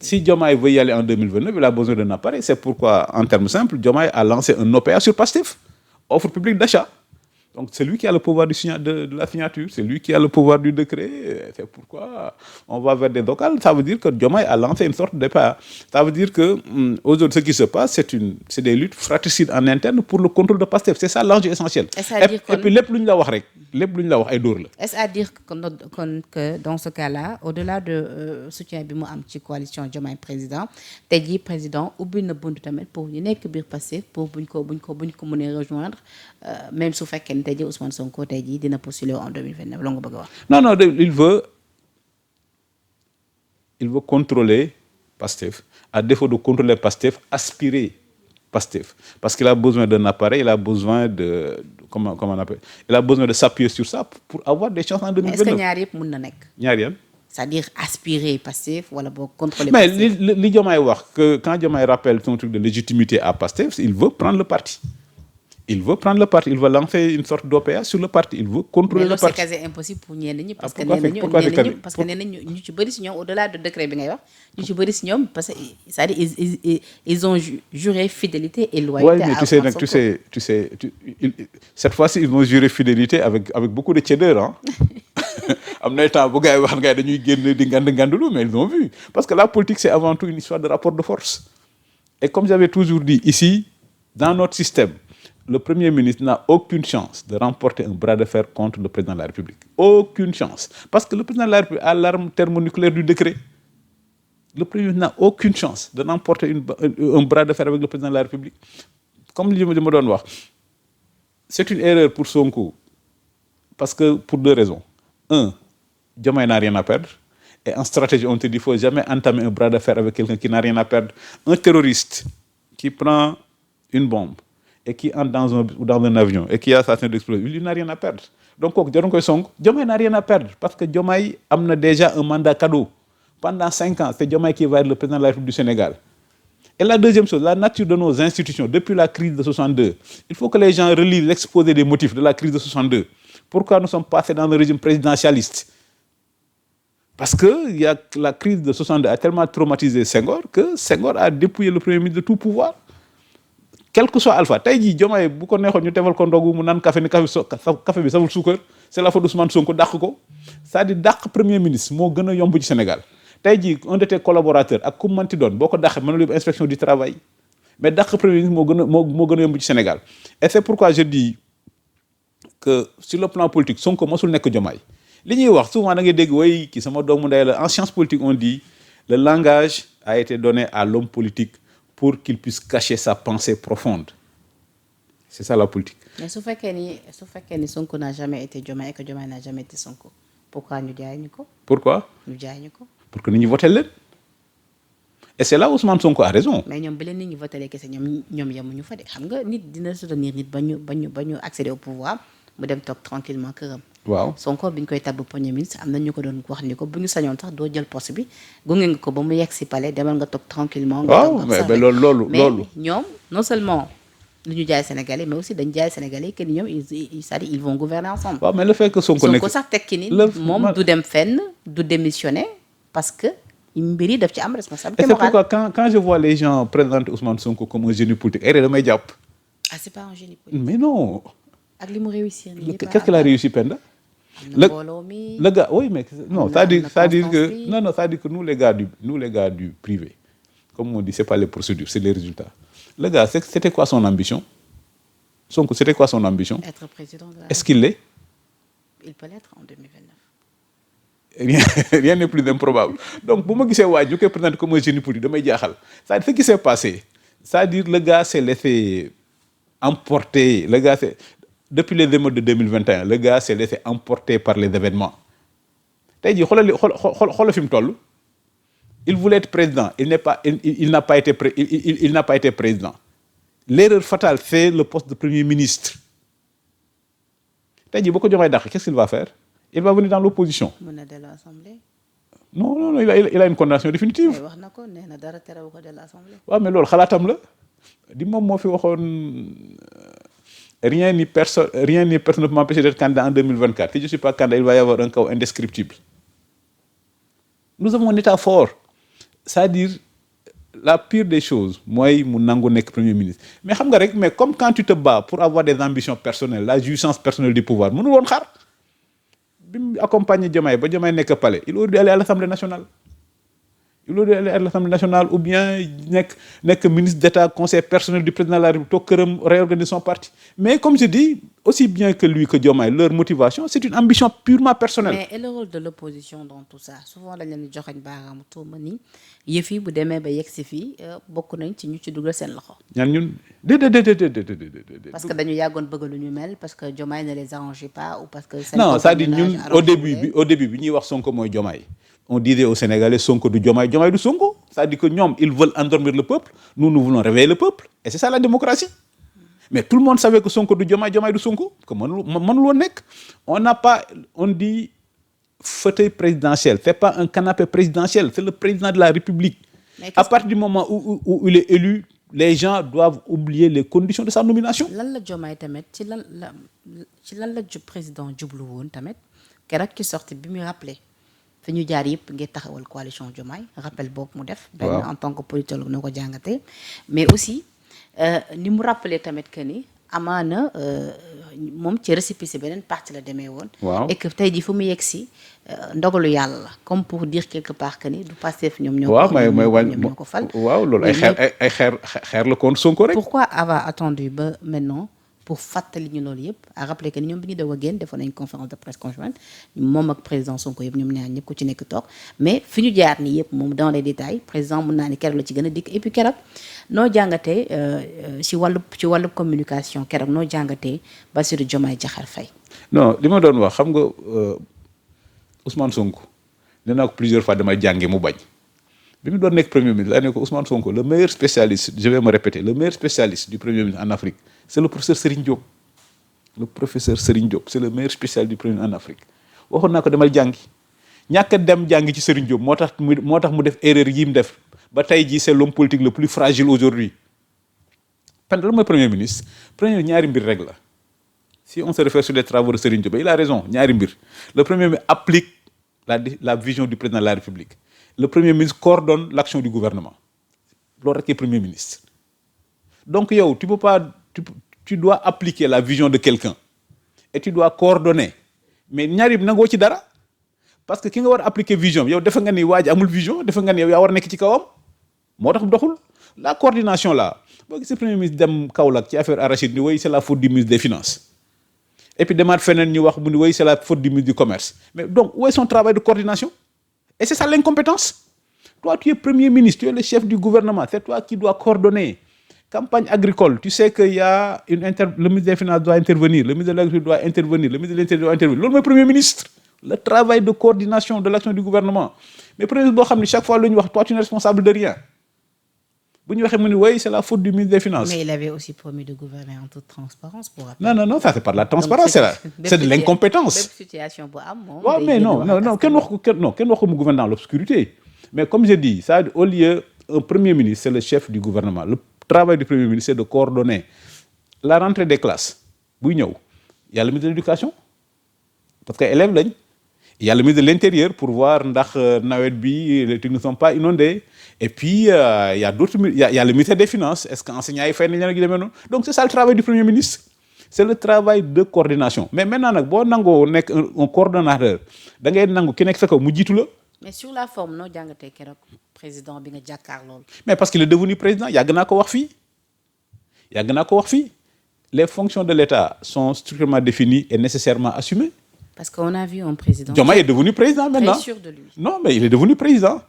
si Diomaye veut y aller en 2029 il a besoin d'un appareil. C'est pourquoi en termes simples Diomaye a lancé un OPA sur Pastef, offre publique d'achat. Donc c'est lui qui a le pouvoir de la signature, c'est lui qui a le pouvoir du décret. C'est pourquoi on va vers des locales. Ça veut dire que Diomaye a lancé une sorte d'OPA. Ça veut dire que aujourd'hui ce qui se passe c'est des luttes fratricides en interne pour le contrôle de Pastef. C'est ça l'enjeu essentiel. Et puis lépp lu ñu la wax rek lépp lu ñu la wax ay dóor la.
Est-ce à dire que dans ce cas-là au-delà de soutien bi mu am ci coalition Diomaye président tey jii président ubbi na buntu tamit pour ñu nekk biir Pastef pour buñ ko mënee rejoindre même su fekkee tey jii Ousmane Sonko tey jii dina postuler en 2029 la nga bëgg a wax.
non il veut contrôler Pastef, à défaut de contrôler Pastef, aspirer Pastef. Parce qu'il a besoin d'un appareil, il a besoin comment on appelle, il a besoin de s'appuyer sur ça pour avoir des chances en
mais est-ce que
2029.
ñaar yëpp mun na nekk.
ñaar yan.
c'est-à-dire aspirer Pastef wala boo contrôler
Mais
Pastef.
li Diomaye wax que quand Diomaye rappelle son truc de légitimité à Pastef, il veut prendre le parti. Il veut lancer une sorte d'OPA sur le parti. Il veut contrôler le
mais loolu
parti.
c'est quasi impossible pour ñenn ñi. parce que
pourquoi
nee nañu ñu ci bëri si ñoom au-delà de décret bi ngay wax ñu ci bëri si ñoom parce que c'est-à-dire ils ont juré fidélité et loyauté.
Ouais, mais tu sais, cette fois-ci ils ont juré fidélité avec beaucoup de cheddar, hein. Am na temps bu gars yi wax nga dañuy génn di ngandulu, mais ils ont vu parce que la politique c'est avant tout une histoire de rapport de force. Et comme j'avais toujours dit ici, dans notre système, le Premier ministre n'a aucune chance de remporter un bras de fer contre le président de la République. Aucune chance. Parce que le président de la République a l'arme thermonucléaire du décret. Le Premier ministre n'a aucune chance de remporter un bras de fer avec le président de la République. Comme je me donne, c'est une erreur pour Sonko. Parce que pour deux raisons. Un, Diomaye n'a rien à perdre. Et en stratégie, on te dit qu'il ne faut jamais entamer un bras de fer avec quelqu'un qui n'a rien à perdre. Un terroriste qui prend une bombe et qui entre dans un avion et qui a sa scène d'explosion, il n'a rien à perdre. Donc, Diomaye n'a rien à perdre parce que Diomaye a déjà un mandat cadeau. Pendant 5 ans, c'est Diomaye qui va être le président de la République du Sénégal. Et la deuxième chose, la nature de nos institutions depuis la crise de 62. Il faut que les gens relisent l'exposé des motifs de la crise de 62. Pourquoi nous sommes passés dans un régime présidentialiste? Parce que la crise de 62 a tellement traumatisé Senghor que Senghor a dépouillé le Premier ministre de tout pouvoir. Quel que soit Alpha, tey jii Diomaye bu ko neexoon ñu tegal ko ndogu mu naan café ni café bi saful suukar c'est la faute d'Ousmane Sonko dàq ko c'est-à-dire dàq premier ministre moo gën a yomb ci Sénégal tey jii un de tes collaborateurs ak ku manti doon boo ko dàqee mën na yóbbu inspection du travail mais dàq premier ministre moo gën a yomb ci Sénégal. Et c'est pourquoi je dis que sur le plan politique Sonko mosul nekk Diomaye li ñuy wax souvent da ngay dégg way ki sama doomu ndey la. En science politique on dit le langage a été donné à l'homme politique pour qu'il puisse cacher sa pensée profonde. C'est ça la politique.
Mais su fekkee ni Sonko n'a jamais été Diomaye et que Diomaye n'a jamais été Sonko, pourquoi ñu jaay ñu ko?
Pourquoi?
Ñu jaay ñu ko.
Pour que nit ñi voté leen. Et c'est là où Ousmane Sonko a raison.
Mais ñoom bi leen nit ñi voté kese ñoom yemuñu fa de xam nga nit dina soutenir nit ba ñu accéder au pouvoir mu dem toog tranquillement këram.
Waaw
Sonko bi ñu koy tabb premier ministre am na ñu ko doon wax ni ko bu ñu sañoon sax doo jël poste bi gunge nga ko ba mu yegg si palais demal nga toog tranquillement.
waaw mais loolu.
mais ñoom non seulement lu ñu jaay Sénégalais mais aussi dañ jaay Sénégalais que ni ñoom c'est-à-dire ils vont gouverner ensemble.
waaw mais le fait que Sonko nekk
sax tekki ni moom du dem fenn du démissionner parce que mbir yi daf ci am responsabilité morale.
Et c'est pourquoi quand je vois les gens présenter Ousmane Sonko comme un génie politique ay damay jàpp.
Ah c'est pas un génie politique.
Mais non.
ak li mu réussir nii.
Qu'est-ce qu'il a réussi Penda? Le gars, oui, mais non, c'est-à-dire que nous les gars du privé, comme on dit, c'est pas les procédures, c'est les résultats. Le gars, c'était quoi son ambition? C'était quoi son ambition?
Être président de la...
Est-ce qu'il l'est?
Il peut l'être en 2029.
Rien n'est plus improbable. Donc, pour moi, qui c'est Wadj, qui est présenté comme un génie politique, c'est ce qui s'est passé. C'est-à-dire le gars s'est laissé emporter. Le gars, depuis les émeutes de 2021, le gars s'est laissé emporter par les événements. Il voulait être président, il n'a pas été président. L'erreur fatale, c'est le poste de Premier ministre. Qu'est-ce qu'il va faire? Il va venir dans l'opposition. Non, il a une condamnation définitive. Oui, mais rien ni personne ne peut m'empêcher d'être candidat en 2024. Si je ne suis pas candidat, il va y avoir un chaos indescriptible. Nous avons un état fort. C'est-à-dire, la pire des choses, moi, je suis Premier ministre. Mais comme quand tu te bats pour avoir des ambitions personnelles, la jouissance personnelle du pouvoir, nous ne pas accompagner Diomaye, Diomaye n'est que palais. Il aurait dû aller à l'Assemblée nationale. Il aurait dû aller à l'Assemblée nationale ou bien n'est que ministre d'État, conseiller personnel du président de la République, réorganiser son parti. Mais comme je dis, aussi bien que lui que Diomaye, leur motivation, c'est une ambition purement personnelle.
Mais et le rôle de l'opposition dans tout ça? Souvent, on a dit que yëf yi bu demee ba yegg si fii bokk nañ ci ñu ci dugal seen loxo.
ñun
parce que dañu yàggoon bëgg lu ñu mel parce que Diomaye ne les arrangeait pas ou parce que.
Non, c'est-à-dire ñun au début bi ñuy wax Sonko mooy Diomaye on disait aux Sénégalais Sonko du Diomaye, Diomaye du Sonko. C'est-à-dire que ñoom ils veulent endormir le peuple, nous voulons réveiller le peuple. Et c'est ça la démocratie. Mais tout le monde savait que Sonko du Diomaye, Diomaye du Sonko. Que mënul woon nekk. On dit fauteuil présidentiel, c'est pas un canapé présidentiel, c'est le président de la République. À partir du moment où il est élu, les gens doivent oublier les conditions de sa nomination.
lan la Diomaye tamit ci lan la président jublu woon tamit keroog ci sorti bi muy rappelé fi ñu jaar yëpp ngir taxawal coalition Diomaye rappel boobu mu def. benn en tant que politologue noo ko jàngatee. mais aussi ni mu rappelé tamit que ni amaana moom ci récépissé beneen parti la demee woon. et que tey jii fu mu yegg si ndogalu yàlla la comme pour dire quelque part que ni du Pastef ñoom ñoo ko fal.
waaw loolu ay xeer la contre Sonko rek.
pourquoi avoir attendu ba maintenant pour fàttali ñu loolu yëpp à rappeler que ni ñoom bi ñu doog a génn defoon nañ conférence de presse conjointe moom ak président Sonko yëpp ñoom ñaar ñëpp ku ci nekk toog mais fi ñu jaar nii yëpp moom dans les détails président mun naa ne keroog la ci gën a dikk et puis keroog noo jàngatee ci wàllu communication keroog noo jàngatee Bassirou Diomaye Diakhar Faye.
non li ma doon wax xam nga Ousmane Sonko nee naa ko plusieurs fois damay jànge mu bañ bi mu doon nekk premier ministre laa ne ko Ousmane Sonko le meilleur spécialiste je vais me répéter le meilleur spécialiste du premier ministre en Afrique c'est le professeur Serigne Diop. Le professeur Serigne Diop c'est le meilleur spécialiste du premier ministre en Afrique waxoon naa ko demal jàngi ñàkk a dem jàngi ci Serigne Diop moo tax mu def erreur yi mu def ba tey jii c'est l'homme politique le plus fragile aujourd'hui. Pendant le mooy premier ministre ñaari mbir rek la si on se réfère sur les travaux de Serigne Diop il a raison ñaari mbir le premier ministre applique la vision du président de la République. Le premier ministre coordonne l'action du gouvernement loolu rek est premier ministre. Donc yow tu peux pas tu dois appliquer la vision de quelqu'un et tu dois coordonner mais ñaari bi nangoo ci dara parce que ki nga war a appliquer vision yow defe nga ni waa ji amul vision defe nga ni yow yaa war a nekk ci kawam moo tax doxul la coordination là boo gisee premier ministre dem Kaolack ci affaire arachide ni woy c'est la faute du ministre des finances et puis demaat feneen ñu wax mu ni woy c'est la faute du ministre du commerce mais donc où est son travail de coordination et c'est ça l'incompétence. Toi tu es premier ministre tu es le chef du gouvernement c'est toi qui dois coordonner. Campagne agricole, tu sais qu'il y a le ministre des Finances doit intervenir, le ministre de l'Agriculture doit intervenir, le ministre de l'Intérieur doit intervenir. Loolu mooy premier ministre. Le travail de coordination de l'action du gouvernement. Mais premier ministre boo xam ne chaque fois lu ñu wax toi tu n'es responsable de rien. Bu ñu waxee mu ni oui c'est la faute du ministre des Finances.
Mais il avait aussi promis de gouverner en toute transparence pour rappeler.
Non, ça c'est pas de la transparence, c'est de l'incompétence.
Bépp situation bu am moom.
waaw mais non kenn wax ko mu gouverner dans l'obscurité. Mais comme je dis, ça au lieu un premier ministre c'est le chef du gouvernement. Le travail du premier ministre c'est de coordonner la rentrée des classes buy ñëw il y a le ministre de l'éducation parce que élèves lañ il y a le ministre de l'intérieur pour voir ndax nawet bi les trucs ne sont pas inondés et puis il y a d'autres il y a le ministère des finances est-ce que enseignants yi fay nañ leen ak yu demee noonu donc c'est ça le travail du premier ministre c'est le travail de coordination mais maintenant nag boo nangoo nekk un coordonnateur da ngay nangu ki nekk sa kaw mu jiitu la.
Mais sur la forme noo jàngatee keroog président bi nga jàkkaar loolu.
Mais parce qu'il est devenu président yàgg naa ko wax fii les fonctions de l'État sont strictement définies et nécessairement assumées.
Parce qu'on a vu un président.
Diomaye est devenu président maintenant.
Très sûr de lui.
Non mais il est devenu président.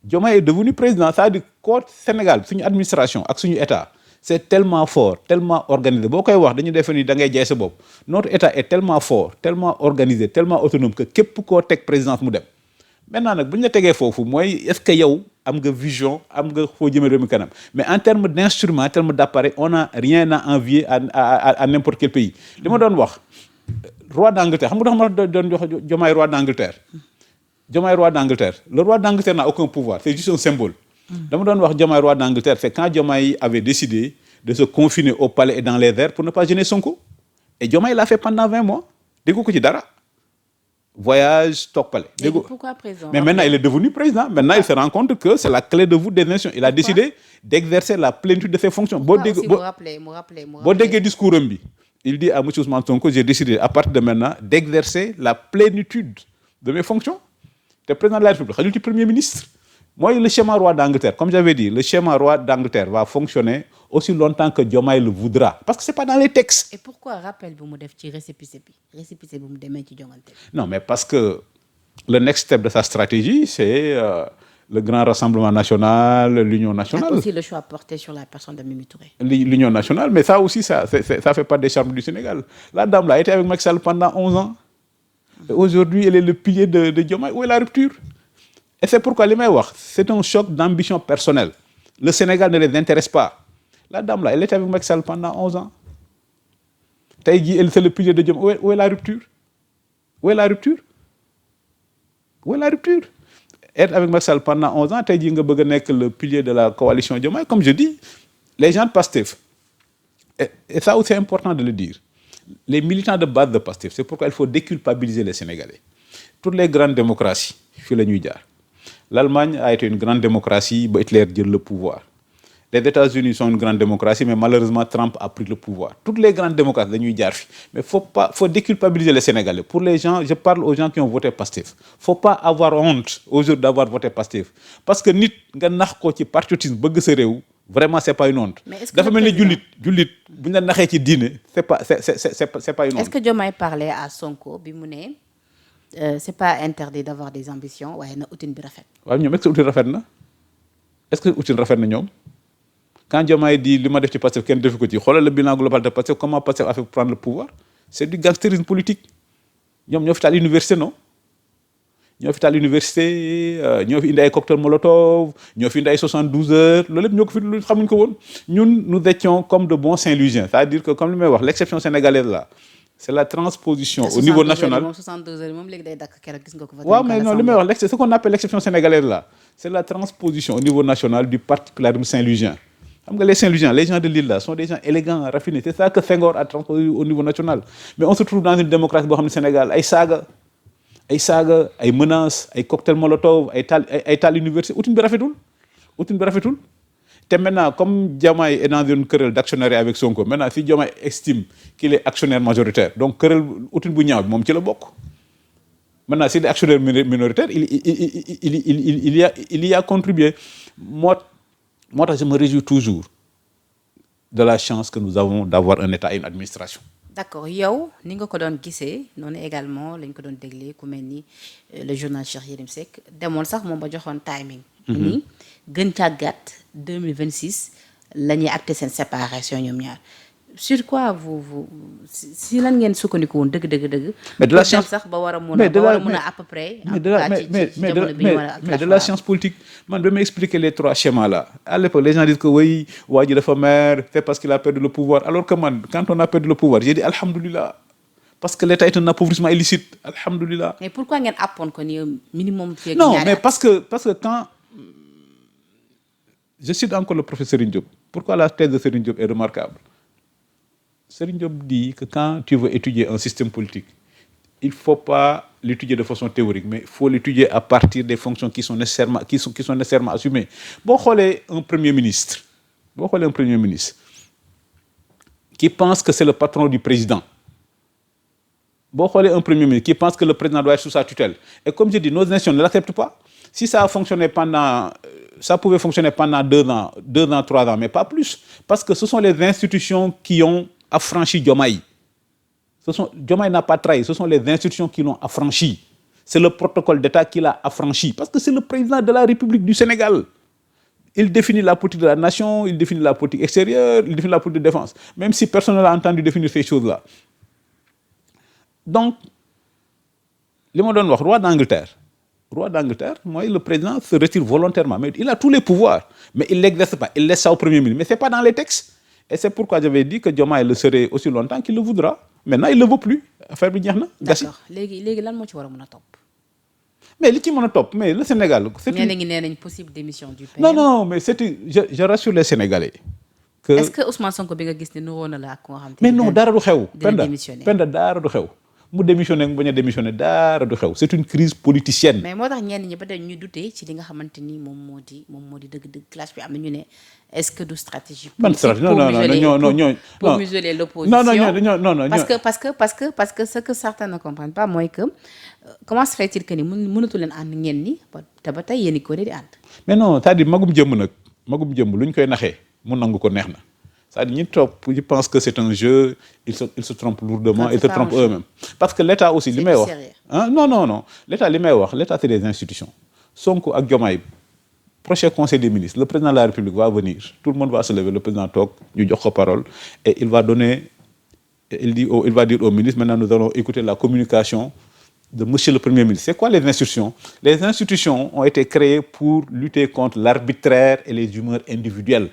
Diomaye est devenu président c'est-à-dire que Sénégal suñu administration ak suñu État c'est tellement fort tellement organisé boo koy wax dañu defe ni da ngay jaay sa bopp notre État est tellement fort tellement organisé tellement autonome que képp koo teg présidence mu dem. Maintenant nag bu ñu la tegee foofu mooy est-ce que yow am nga vision am nga foo jëmee réew mi kanam mais en termes d'instruments en termes d'appareils on n'a rien à envier à n'importe quel pays. li ma doon wax roi d'Angleterre xam nga ma doon jox Diomaye roi d'Angleterre. Diomaye roi d'Angleterre le roi d'Angleterre n'a aucun pouvoir c'est juste un symbole. dama doon wax Diomaye roi d'Angleterre c'est quand Diomaye avait décidé de se confiner au palais et dans les airs pour ne pas gêner Sonko et Diomaye l'a fait pendant 20 mois déggu ko ci dara. Voyage toog palais.
Pourquoi président?
Mais maintenant il est devenu président. Maintenant il se rend compte que c'est la clé de voûte des nations. Il a décidé d'exercer la plénitude de ses fonctions. Boo déggee discours am bi il dit à monsieur Ousmane Sonko j'ai décidé à partir de maintenant d'exercer la plénitude de mes fonctions. te président de la République xajul ci premier ministre. mooy le schéma roi d'Angleterre comme j'avais dit le schéma roi d'Angleterre va fonctionner aussi longtemps que Diomaye le voudra parce que c'est pas dans les textes.
Et pourquoi rappel bu mu def ci récépissé bi bu mu demee ci joŋante.
Non mais parce que le next step de sa stratégie c'est le grand rassemblement national, l'union nationale.
Et aussi le choix porté sur la personne de Mimi Touré.
L'union nationale, mais ça aussi ça fait pas des charmes du Sénégal. La dame là a été avec Macky Sall pendant 11 ans. Et aujourd'hui elle est le pilier de Diomaye. Où est la rupture? Et c'est pourquoi li may wax c'est un choc d'ambition personnelle. Le Sénégal ne les intéresse pas. La dame là, elle était avec Macky Sall pendant 11 ans. Tey jii c'est le pilier de Diomaye. Où est la rupture? Où est la rupture? Où est la rupture? Être avec Macky Sall pendant 11 ans, tey jii nga bëgg a nekk le pilier de la coalition Diomaye. Comme je dis, les gens de Pastef, et ça aussi c'est important de le dire, les militants de base de Pastef, c'est pourquoi il faut déculpabiliser les Sénégalais. Toutes les grandes démocraties, fii la ñuy jaar. L'Allemagne a été une grande démocratie, ba Hitler jël le pouvoir. Les États-Unis sont une grande démocratie, mais malheureusement Trump a pris le pouvoir. Toutes les grandes démocraties dañuy jaar fi. Mais faut déculpabiliser les Sénégalais. Pour les gens, je parle aux gens qui ont voté Pastef. Faut pas avoir honte aujourd'hui d'avoir voté Pastef. Parce que nit nga nax ko ci patriotisme bëgg sa réew, vraiment c'est pas une honte. Dafa mel ni jullit bu ñu la naxee ci diine, c'est pas une honte.
Est-ce que Diomaye parlait à Sonko bi mu ne c'est pas interdit d'avoir des ambitions waaye na outil bi rafet.
waaw ñoom est-ce que outil rafet na? Est-ce que outil rafet na ñoom? Quand Diomaye dit li ma def ci Pastef kenn defu ko ci, xoolal le bilan global de Pastef, comment Pastef a fait pour prendre le pouvoir? C'est du gangstérisme politique. ñoom ñoo fi taal université non? ñoo fi taal université, ñoo fi indi ay cocktail molotov, ñoo fi indi ay 72 heures, loolu lépp ñoo ko fi lu xamuñ ko woon. Ñun nous étions comme de bons Saint-Louisiens, c'est-à-dire que comme li may wax l'exception sénégalaise là, c'est la transposition au niveau national.
72 heures moom léegi day dakk keroog gis nga ko fa.
waaw mais non li may wax ce qu'on appelle l'exception sénégalaise là, c'est la transposition au niveau national du particularisme saint-louisien. Xam nga les Saint-Louisiens, les gens de l'île là sont des gens élégants, raffinés. C'est ça que Senghor a transposé au niveau national. Mais on se trouve dans une démocratie boo xam ne Sénégal ay saaga, ay menaces, ay cocktail molotov, ay taal université. Outil bi rafetul. te maintenant comme Diomaye est dans une querelle d'actionnariat avec Sonko, maintenant si Diomaye estime qu'il est actionnaire majoritaire, donc querelle outil bu ñaaw moom ci la bokk. Maintenant s'il est actionnaire minoritaire, il y a contribué. Moo tax je me réjouis toujours de la chance que nous avons d'avoir un État et une administration.
D'accord, yow ni nga ko doon gisee noonu également lañ ko doon déglee ku mel ni le journal Cheikh Yérim Seck demoon sax moom ba joxoon timing. ni gën caa gàtt 2026 la ñuy acté seen séparation ñoom ñaar. Sur quoi vous si lan ngeen sukkandiku woon dëgg.
mais de la science
sax ba war a mun a à peu près.
mais de la science politique man ba may expliquer les trois schémas là à l'époque les gens disent que oui waa ji dafa mer c'est parce qu'il a perdu le pouvoir alors que man quand on a perdu le pouvoir j'ai dit alhamdoulilah parce que l'État est un appauvrissement illicite alhamdoulilah.
Mais pourquoi ngeen appoon ko ni minimum.
Non mais parce que quand je cite encore le professeur Serigne Diop. Pourquoi la thèse de Serigne Diop est remarquable? Serigne Diop dit que quand tu veux étudier un système politique, il ne faut pas l'étudier de façon théorique, mais il faut l'étudier à partir des fonctions qui sont nécessairement assumées. Bon, xoolee un premier ministre qui pense que c'est le patron du président. Bon, xoolee un premier ministre qui pense que le président doit être sous sa tutelle. Et comme je dis, nos institutions ne l'acceptent pas. Si ça pouvait fonctionner pendant 2 ans, 3 ans, mais pas plus. Parce que ce sont les institutions qui ont affranchi Diomaye. Diomaye n'a pas trahi, ce sont les institutions qui l'ont affranchi. C'est le protocole d'État qui l'a affranchi. Parce que c'est le président de la République du Sénégal. Il définit la politique de la nation, il définit la politique extérieure, il définit la politique de défense. Même si personne n'a entendu définir ces choses-là. Donc, li ma doon wax roi d'Angleterre, moi, le président se retire volontairement. Mais il a tous les pouvoirs, mais il ne l'exerce pas. Il laisse ça au Premier ministre. Mais ce n'est pas dans les textes. Et c'est pourquoi j'avais dit que Diomaye le serait aussi longtemps qu'il le voudra. Maintenant, il ne le veut plus. Affaire bi jeex na.
D'accord. Léegi lan moo ci war a mën a topp.
Mais li ci mën a topp, mais le Sénégal.
nee nañ possible démission du PM.
Non, mais je rassure les Sénégalais.
Est-ce que Ousmane Sonko bi nga gis ne nuroo na la ak koo xam te
mais non, dara du xew.
Penda
dara du xew. Mu démissionné mu bañ a démissionné dara du xew. C'est une crise politicienne.
Mais moo tax ñenn ñi ba tey ñu dute ci li nga xamante ni moom moo di dëgg clash bi am na ñu ne est-ce que du stratégie politique pour museler l'opposition.
Non.
Parce que ce que certains ne comprennent pas mooy que comment se fait-il que ni mënatu leen ànd ngeen ni te ba tey yéen i ko di ànd.
Mais non, c'est-à-dire magum jëmm lu ñu koy naxee mu nangu ko neex na. C'est-à-dire ñi topp je pense que c'est un jeu, ils se trompent lourdement, ils se trompent eux-mêmes. Parce que l'État aussi li may wax non l'État c'est des institutions. Sonko ak Diomaye prochain conseil des ministres, le président de la République va venir, tout le monde va se lever, le président toog ñu jox ko parole et il va dire aux ministres, maintenant nous allons écouter la communication de monsieur le Premier ministre. C'est quoi les institutions? Les institutions ont été créées pour lutter contre l'arbitraire et les humeurs individuelles.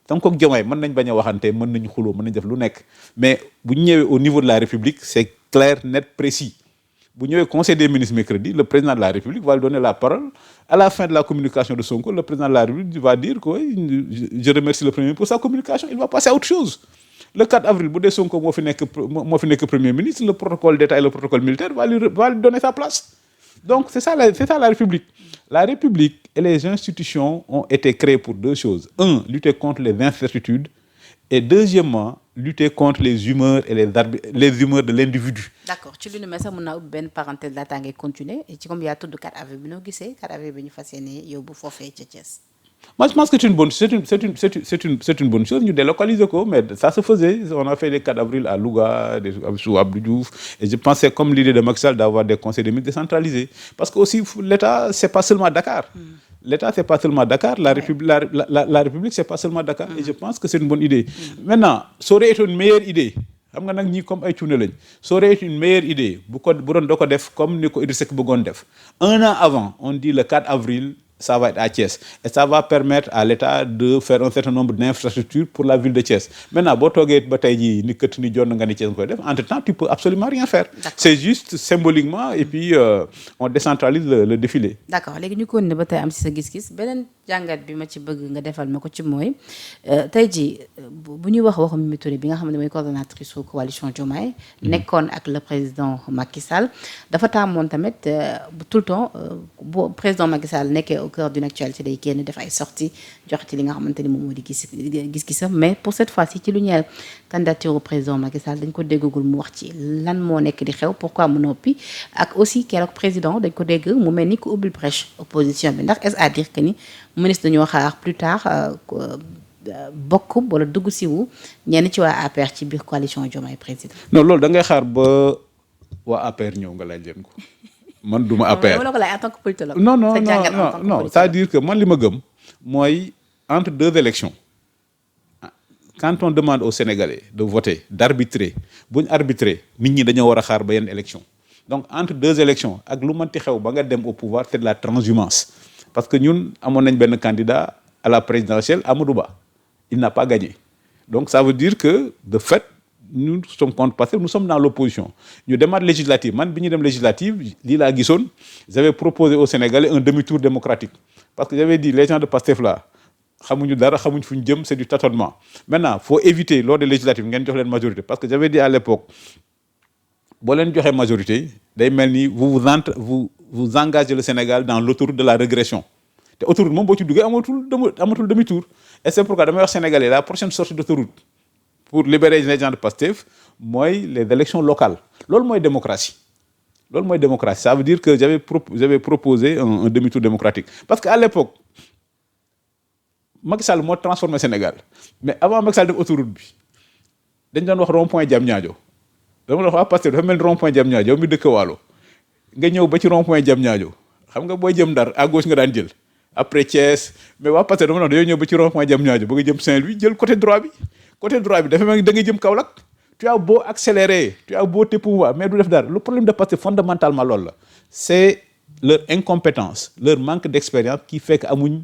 Donc comme Diomaye mën nañ bañ a waxante mën nañu xuloo mën nañ def lu nekk mais bu ñu ñëwee au niveau de la République c'est clair net précis bu ñëwee conseil des ministres mercredi le président de la République va lui donner la parole à la fin de la communication de Sonko le président de la République va dire que je remercie le premier ministre pour sa communication il va passer à autre chose. Le 4 avril bu dee Sonko moo fi nekk premier ministre le protocole d'État et le protocole militaire va lui donner sa place. Donc c'est ça la République. La République et les institutions ont été créées pour deux choses. Un, lutter contre les incertitudes et deuxièmement, lutter contre les humeurs et les humeurs de l'individu.
D'accord ci lu nu mel sax mën naa ubbi benn parenthèse laataa ngay continuer ci comme yaa tudd 4 avril bi noo gisee 4 avril bi ñu fas yéene yóbbu foofee ca Thiès.
Moi, je pense que c'est une bonne chose. Nous délocalisons quoi, mais ça se faisait. On a fait les 4 avril à Louga, sous Abdou Diouf. Et je pense que c'est comme l'idée de Macky Sall d'avoir des conseils de ministres décentralisés. Parce que aussi, l'État, c'est pas seulement Dakar. L'État, c'est pas seulement Dakar. La République, c'est pas seulement Dakar. Et je pense que c'est une bonne idée. Maintenant, ça aurait été une meilleure idée. xam nga nag ñi comme ay cuune lañ ça aurait été une meilleure idée bu doon doo ko def comme ni ko Idrissa Seck bëggoon def 1 an avant on dit le 4 avril ça va être à Thiès et ça va permettre à l'État de faire un certain nombre d'infrastructures pour la ville de Thiès. Maintenant boo toogee ba tey jii ni kët ni jonn nga ni Thiès nga koy def entre-temps tu peux absolument rien faire. C'est juste symboliquement et puis on décentralise le défilé.
D'accord léegi ñu continuer ba tey am ci sa gis-gis beneen jàngat bi ma ci bëgg nga defal ma ko ci mooy tey jii bu ñuy wax waxu Mimi Touré bi nga xam ne mooy coordonnatrice su coalition Diomaye nekkoon ak le président Macky Sall dafa tàmmoon tamit tout le temps bu président Macky Sall nekkee au cœur d'une actualité day génn def ay sorties joxe ci li nga xamante ni moom moo di gis-gisam mais pour cette fois-ci ci lu ñeel candidature au président Macky Sall dañ ko déggagul mu wax ci lan moo nekk di xew pourquoi mu noppi ak aussi keroog président dañ ko dégg mu mel ni ku ubbil brèche opposition bi ndax est-ce à dire que ni ministre dañoo xaar plus tard bokk wala dugg siwu ñenn ci waa APR ci biir coalition Diomaye président.
Non loolu da ngay xaar ba waa APR ñëw nga laaj leen ko. man du ma APR
en tant que politologue.
non c'est-à-dire que man li ma gëm mooy entre deux élections quand on demande aux Sénégalais de voter d'arbitrer bu ñu arbitrer nit ñi dañoo war a xaar ba yenn élection donc entre deux élections ak lu mënti xew ba nga dem au pouvoir c'est de la transhumance parce que ñun amoon nañ benn candidat à la présidentielle Amadou Ba il n'a pas gagné donc ça veut dire que de fait nous sommes contre Pastef nous sommes dans l'opposition ñu demaat législative man bi ñu dem législative lii laa gisoon j'avais proposé aux Sénégalais un demi-tour démocratique parce que j'avais dit les gens de Pastef là xamuñu dara xamuñ fu ñu jëm c'est du tâtonnement maintenant faut éviter lors des législatives ngeen jox leen majorité parce que j'avais dit à l'époque boo leen joxee majorité day mel ni vous engagez le Sénégal dans l'autoroute de la régression te autoroute moom boo ci duggee amatul demi-tour et c'est pourquoi damay wax Sénégalais la prochaine sortie d'autoroute pour libérer les gens de Pastef mooy les élections locales loolu mooy démocratie ça veut dire que j'avais proposé un demi-tour démocratique parce que à l'époque Macky Sall moo transformé Sénégal mais avant Macky Sall def autoroute bi dañ doon wax rond-point Diamniadio dama la wax waa Pastef dafa mel ni rond-point Diamniadio yow mi dëkk Waalo nga ñëw ba ci rond-point Diamniadio xam nga booy jëm Ndar à gauche nga daan jël après Thiès mais waa Pastef dama la wax dañoo ñëw ba ci rond-point Diamniadio ba nga jëm Saint-Louis jël côté droit bi dafa mel ni da ngay jëm Kaolack tu as beau accélérer tu as beau t'épouvoir mais du def dara le problème de Pastef fondamentalement loolu la c'est leur incompétence leur manque d'expérience qui fait que amuñ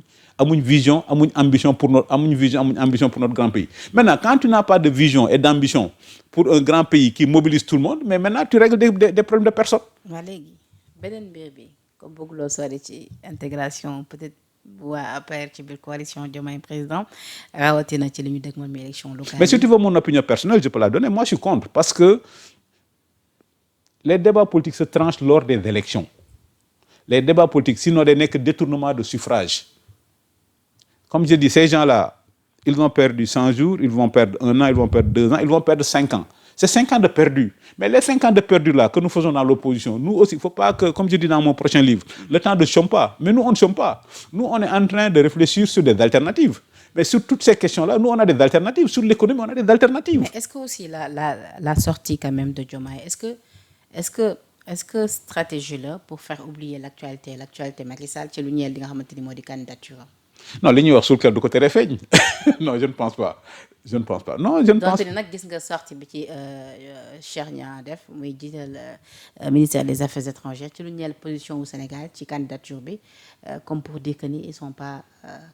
vision amuñ ambition pour notre grand pays maintenant quand tu n'as pas de vision et d'ambition pour un grand pays qui mobilise tout le monde mais maintenant tu règles des problèmes de personnes.
waa léegi beneen mbir bi comme bëgg loo sori ci intégration peut-être waa APR ci biir coalition Diomaye président rawatina ci li ñu dégg moom élection locale.
mais si tu veux mon opinion personnelle je peux la donner moi je suis contre parce que les débats politiques se tranchent lors des élections les débats politiques sinon day nekk détournement de suffrage. Comme je dis, ces gens-là, ils ont perdu 100 jours, ils vont perdre 1 an, ils vont perdre 2 ans, ils vont perdre 5 ans. C'est 5 ans de perdu. Mais les 5 ans de perdu là que nous faisons dans l'opposition, nous aussi, il ne faut pas que, comme je dis dans mon prochain livre, le temps ne chôme pas. Mais nous, on ne chôme pas. Nous, on est en train de réfléchir sur des alternatives. Mais sur toutes ces questions-là, nous, on a des alternatives. Sur l'économie, on a des alternatives.
Mais est-ce que aussi la sortie quand même de Diomaye, est-ce que stratégie là pour faire oublier l'actualité Macky Sall ci lu ñeel li nga xamante ni moo di candidature.
non li ñuy wax suul kër du ko tere feeñ non je ne pense pas je ne pense pas non je ne pense.
donte ni nag gis nga sortie bi ci Cheikh Niang def muy jiital ministère des affaires étrangères ci lu ñeel position wu Sénégal ci candidature bi comme pour dire que ni ils sont pas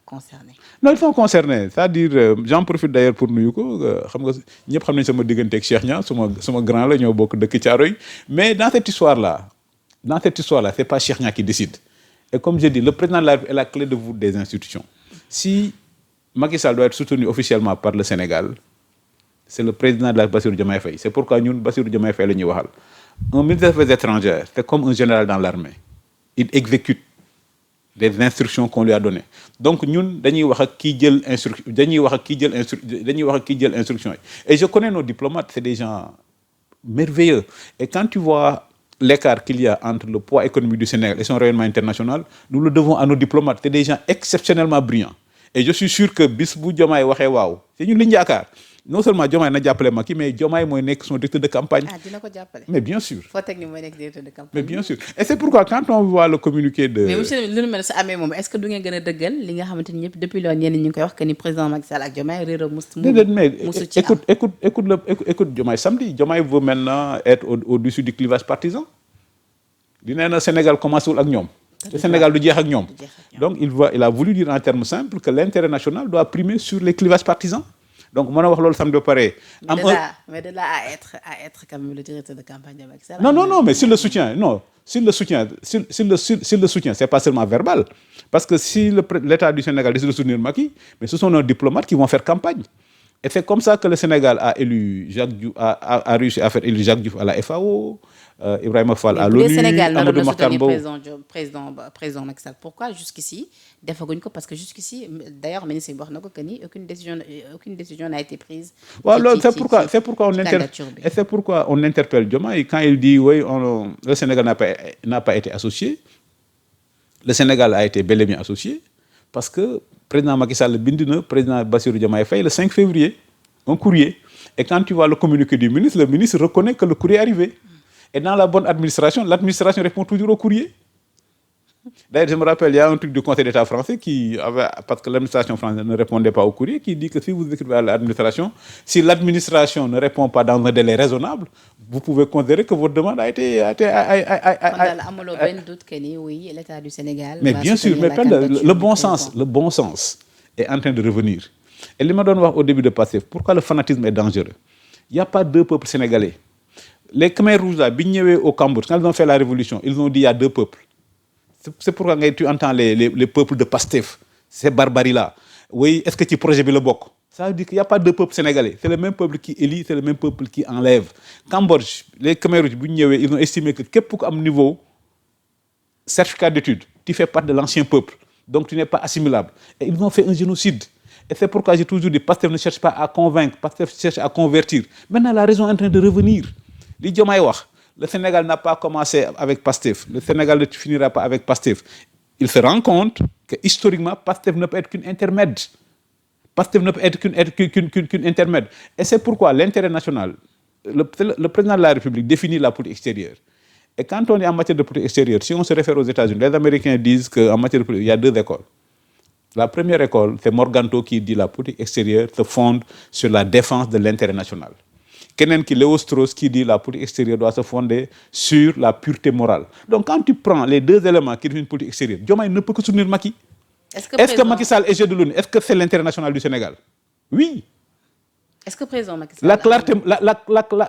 concernés.
non ils sont concernés c'est-à-dire j'en profite d'ailleurs pour nuyu ko xam nga ñëpp xam nañ sama diggante ak Cheikh Niang suma grand la ñoo bokk dëkk Thiaroye mais dans cette histoire là c'est pas Cheikh Niang qui décide et comme je dis le président de la République est la clé de voûte des institutions. Si Macky Sall doit être soutenu officiellement par le Sénégal, c'est le président de la Bassirou Diomaye Faye. C'est pourquoi ñun Bassirou Diomaye Faye la ñuy waxal. Un ministre des Affaires étrangères, c'est comme un général dans l'armée. Il exécute des instructions qu'on lui a données. Donc ñun dañuy wax ak kii jël instruction yi. Et je connais nos diplomates, c'est des gens merveilleux. Et quand tu vois l'écart qu'il y a entre le poids économique du Sénégal et son rayonnement international, nous le devons à nos diplomates. C'est des gens exceptionnellement brillants. Et je suis sûr que bis bu Diomaye waxee waaw c'est ñun li ñu yaakaar non seulement Diomaye na jàppale Macky mais Diomaye mooy nekk son directeur de campagne.
ah dina ko jàppale.
mais bien sûr.
foo teg ni mooy nekk directeur de campagne.
mais bien sûr et c'est pourquoi quand on voit le communiqué de.
mais monsieur lu nu mel sa amee moom est-ce que du ngeen gën a dëggal li nga xamante ni ñëpp depuis loolu ñenn ñu ngi koy wax que ni président Macky Sall ak Diomaye réeroo musu ci am.
écoute Diomaye samedi Diomaye veut maintenant être au-dessus du clivage partisan. di nee na Sénégal commencé wul ak ñoom. Le Sénégal du jeex ak ñoom. Donc il a voulu dire en termes simples que l'intérêt national doit primer sur les clivages partisans. Donc mën a wax loolu samedi ba pare.
mais de là à être quand même le directeur de campagne de Macky Sall.
Non mais s'il le soutient c'est pas seulement verbal. Parce que si l'État du Sénégal décide de soutenir Macky, mais ce sont nos diplomates qui vont faire campagne. Et c'est comme ça que le Sénégal a élu a réussi à faire élire Jacques Diouf à la FAO. Ibrahima Fall à l'ONU, Amadou Mahtar Mbow.
président Macky Sall. Pourquoi jusqu'ici defaguñ ko parce que jusqu'ici d'ailleurs ministre bi wax na ko que ni aucune décision n'a été prise.
waaw loolu c'est pourquoi on interpelle Diomaye quand il dit oui le Sénégal n'a pas été associé. Le Sénégal a été bel et bien associé parce que président Macky Sall bind na président Bassirou Diomaye Faye le 5 février un courrier et quand tu vois le communiqué du ministre, le ministre reconnaît que le courrier est arrivé. Et dans la bonne administration, l'administration répond toujours au courrier. D'ailleurs, je me rappelle, il y a un truc du Conseil d'État français parce que l'administration française ne répondait pas au courrier, qui dit que si vous écrivez à l'administration, si l'administration ne répond pas dans un délai raisonnable, vous pouvez considérer que votre demande a été...
amuloo benn doute que ni oui, l'État du Sénégal...
Mais bien sûr, mais le bon sens est en train de revenir. Et li ma doon wax au début de Pastef, pourquoi le fanatisme est dangereux? Il n'y a pas deux peuples sénégalais. Les Khmers rouges là, bi ñu ñëwee au Cambodge, quand ils ont fait la révolution, ils ont dit il y a deux peuples. C'est pourquoi tu entends les peuples de Pastef, ces barbaries-là. Oui, est-ce que tu projet bi la bokk? Ça veut dire qu'il n'y a pas deux peuples sénégalais. C'est le même peuple qui élit, c'est le même peuple qui enlève. Cambodge, les Khmers rouges, bi ñu ñëwee, ils ont estimé que képp ku am niveau certificat d'études, tu fais partie de l'ancien peuple. Donc tu n'es pas assimilable. Et ils ont fait un génocide. Et c'est pourquoi j'ai toujours dit, Pastef ne cherche pas à convaincre, Pastef cherche à convertir. Maintenant, la raison est en train de revenir. Li Diomaye wax, le Sénégal n'a pas commencé avec Pastef. Le Sénégal ne finira pas avec Pastef. Il se rend compte que historiquement, Pastef ne peut être qu'une intermède. Pastef ne peut être qu'une intermède. Et c'est pourquoi l'intérêt national, le président de la République définit la politique extérieure. Et quand on est en matière de politique extérieure, si on se réfère aux États-Unis, les Américains disent qu'en matière de politique, il y a deux écoles. La première école, c'est Morganto qui dit la politique extérieure se fonde sur la défense de l'intérêt national. Keneen ki Léo Strauss qui dit la politique extérieure doit se fonder sur la pureté morale. Donc quand tu prends les deux éléments qui définissent une politique extérieure, Diomaye ne peut que soutenir Macky. Est-ce que Macky Sall est chef de l'ONU? Est-ce que c'est l'intérêt national du Sénégal? Oui.
Est-ce que président Macky Sall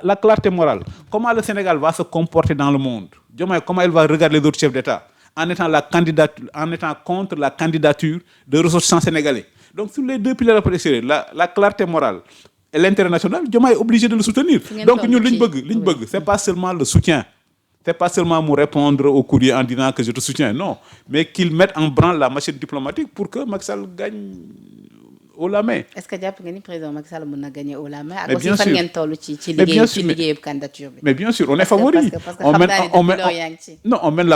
la clarté morale. Comment le Sénégal va se comporter dans le monde? Diomaye, comment il va regarder les autres chefs d'État en étant contre la candidature de ressortissants sénégalais. Donc sur les deux piliers de la politique extérieure, la clarté morale et l'intérêt national, Diomaye est obligé de le soutenir. Donc nous liñ bëgg, c'est pas seulement le soutien. C'est pas seulement me répondre au courrier en disant que je te soutiens, non, mais qu'il mette en branle la machine diplomatique pour que Macky Sall gagne haut la main.
Est-ce que jàpp nga ni président Macky Sall mën na gagner haut la main? Ak aussi fan ngeen toll ci liggéeyu candidature bi.
Mais bien sûr, on est favori.
Parce que xam naa ne
on mène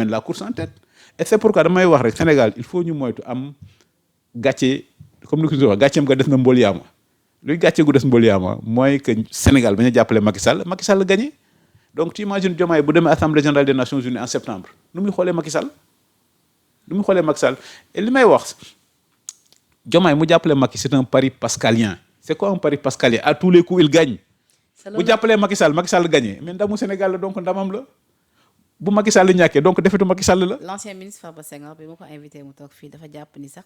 la course en tête. Et c'est pourquoi damay wax rek Sénégal, il faut ñu moytu am gàcce comme ni ko wax gàcceem nga des na mboliyaama. Luy gàcce gu des mboliyaama mooy que Sénégal bañ a jàppale Macky Sall gagné. Donc tu imagines Diomaye bu demee Assemblée générale des Nations Unies en septembre nu muy xoolee Macky Sall lu mu xoolee Macky Sall et li may wax Diomaye mu jàppale Macky c'est un pari pascalien c'est quoi un pari pascalien à tous les coups il gagne bu jàppalee Macky Sall gagné mais ndamu Sénégal la donc ndamam la bu Macky Sall ñàkkee donc defetu Macky Sall la.
L'ancien ministre Farba Senghor bi ma ko invité mu toog fii dafa jàpp ni sax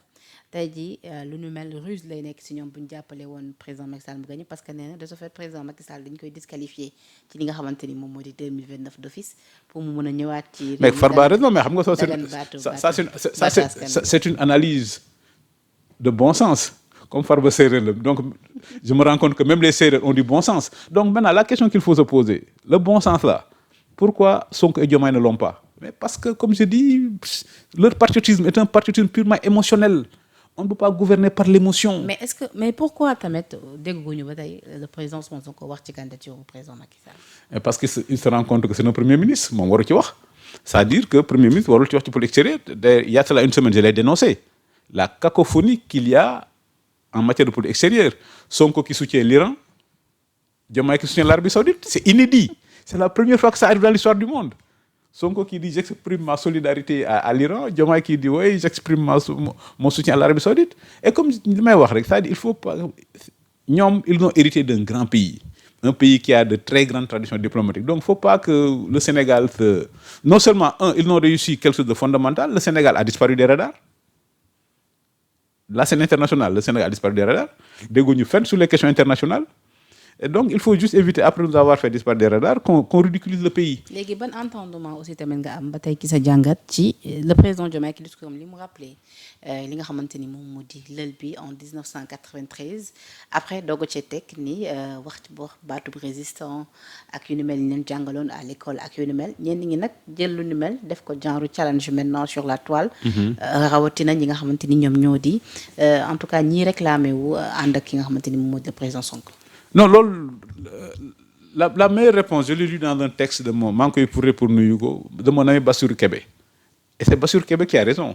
tey jii lu nu mel ruse lay nekk si ñoom bu ñu jàppale woon président Macky Sall mu gagné parce que nee na de ce fait président Macky Sall dañu koy disqualifier ci li nga xamante ni moom moo di 2029 d'office pour mu mën a ñëwaat ci.
mais Farba raison mais xam nga c'est une analyse de bon sens comme Farba séeréer la donc je me rends compte que même les séeréers ont du bon sens donc maintenant la question qu'il faut se poser le bon sens là. Pourquoi Sonko et Diomaye ne l'ont pas? Mais parce que, comme je dis, leur patriotisme est un patriotisme purement émotionnel. On ne peut pas gouverner par l'émotion.
Mais pourquoi le président Sonko wax ci candidature au président Macky Sall?
Parce qu'il se rend compte que c'est notre premier ministre. Moom waru ci wax. C'est-à-dire que le premier ministre warul ci wax ci politique extérieure. Il y a cela une semaine, je l'ai dénoncé. La cacophonie qu'il y a en matière de politique extérieure. Sonko qui soutient l'Iran, Diomaye qui soutient l'Arabie Saoudite, c'est inédit. C'est la première fois que ça arrive dans l'histoire du monde. Sonko qui dit j'exprime ma solidarité à l'Iran, Diomaye qui dit oui, j'exprime mon soutien à l'Arabie Saoudite. Et comme je dis, c'est-à-dire il faut pas. Ils ont hérité d'un grand pays. Un pays qui a de très grandes traditions diplomatiques. Donc il ne faut pas que le Sénégal se. Non seulement, ils n'ont réussi quelque chose de fondamental, le Sénégal a disparu des radars. La scène internationale, le Sénégal a disparu des radars. Dégounous fait sur les questions internationales. Et donc, il faut juste éviter, après nous avoir fait disparaître des radars, qu'on ridiculise le pays.
Léegi ban entendement aussi tamit nga am ba tey ki sa jàngat ci le président Diomaye ki discours am li mu rappelé li nga xamante ni moom moo di lël bi en 1993 après doog cee teg ni wax baatub résistant ak yu ni mel ñu leen jàngaloon à l'école ak yu ni mel ñenn ñi nag jël lu ni mel def ko genre challenge maintenant sur la toile. rawatina ñi nga xamante ni ñoom ñoo di en tout cas ñii réclamé wu ànd ak ki nga xamante ni moom moo di le président Sonko.
Non, la meilleure réponse, je l'ai lu dans un texte de mon manque pour Nuyugo, de mon ami Bassirou Kébé. Et c'est Bassirou Kébé qui a raison.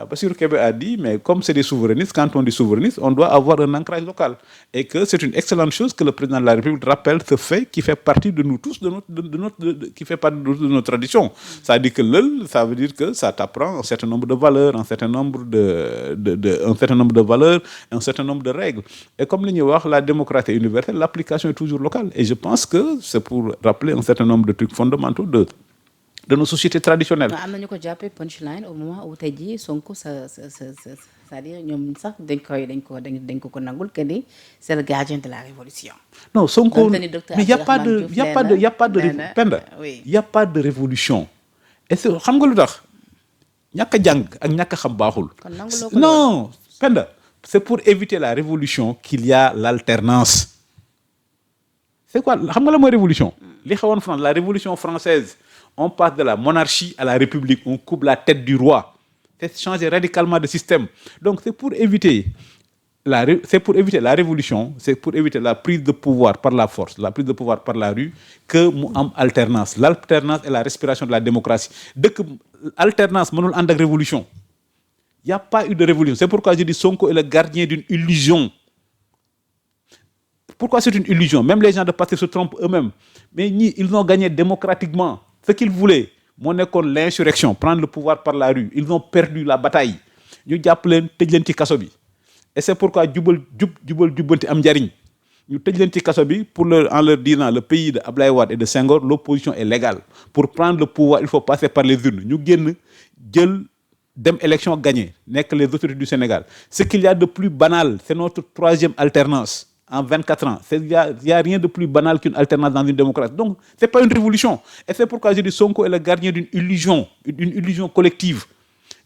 Bassirou Kébé a dit, mais comme c'est des souverainistes, quand on dit souverainiste, on doit avoir un ancrage local. Et que c'est une excellente chose que le président de la République rappelle ce fait qui fait partie de nous tous, qui fait partie de notre tradition. Ça veut dire que ça veut dire que ça t'apprend un certain nombre de valeurs, un certain nombre de valeurs, un certain nombre de règles. Et comme la démocratie est universelle, l'application est toujours locale. Et je pense que c'est pour rappeler un certain nombre de trucs fondamentaux de nos sociétés traditionnelles.
am nañu ko jàppee punchline au moment où tey jii Sonko c'est-à-dire ñoom sax dañ ko nangul que ni c'est le gardien de la révolution.
Non, Sonko, mais il y a pas de révolution. Et c'est xam nga lu tax ñàkk a jàng ak ñàkk a xam baaxul. Non, Penda, c'est pour éviter la révolution qu'il y a l'alternance. C'est quoi xam nga la mooy révolution? Li xewoon France, la révolution française. On passe de la monarchie à la république, on coupe la tête du roi. C'est changer radicalement de système. Donc c'est pour éviter la révolution, c'est pour éviter la prise de pouvoir par la force, la prise de pouvoir par la rue, que mu am alternance. L'alternance est la respiration de la démocratie. Dès que alternance mënul ànd ak révolution, il n'y a pas eu de révolution. C'est pourquoi je dis Sonko est le gardien d'une illusion. Pourquoi c'est une illusion? Même les gens de Pastef se trompent eux-mêmes. Mais ils ont gagné démocratiquement. Ce qu'ils voulaient, c'est l'insurrection, prendre le pouvoir par la rue. Ils ont perdu la bataille. Ñu jàpp leen tëj leen ci kaso bi. Et c'est pourquoi jubal jubbanti am njariñ. Ñu tëj leen ci kaso bi en leur disant le pays de Ablaye Wade et de Senghor, l'opposition est légale. Pour prendre le pouvoir, il faut passer par les urnes. Ñu génn jël dem élection gagner, nekk les autorités du Sénégal. Ce qu'il y a de plus banal, c'est notre troisième alternance. En 24 ans. Il n'y a rien de plus banal qu'une alternance dans une démocratie. Donc, ce n'est pas une révolution. Et c'est pourquoi je dis Sonko est le gardien d'une illusion collective.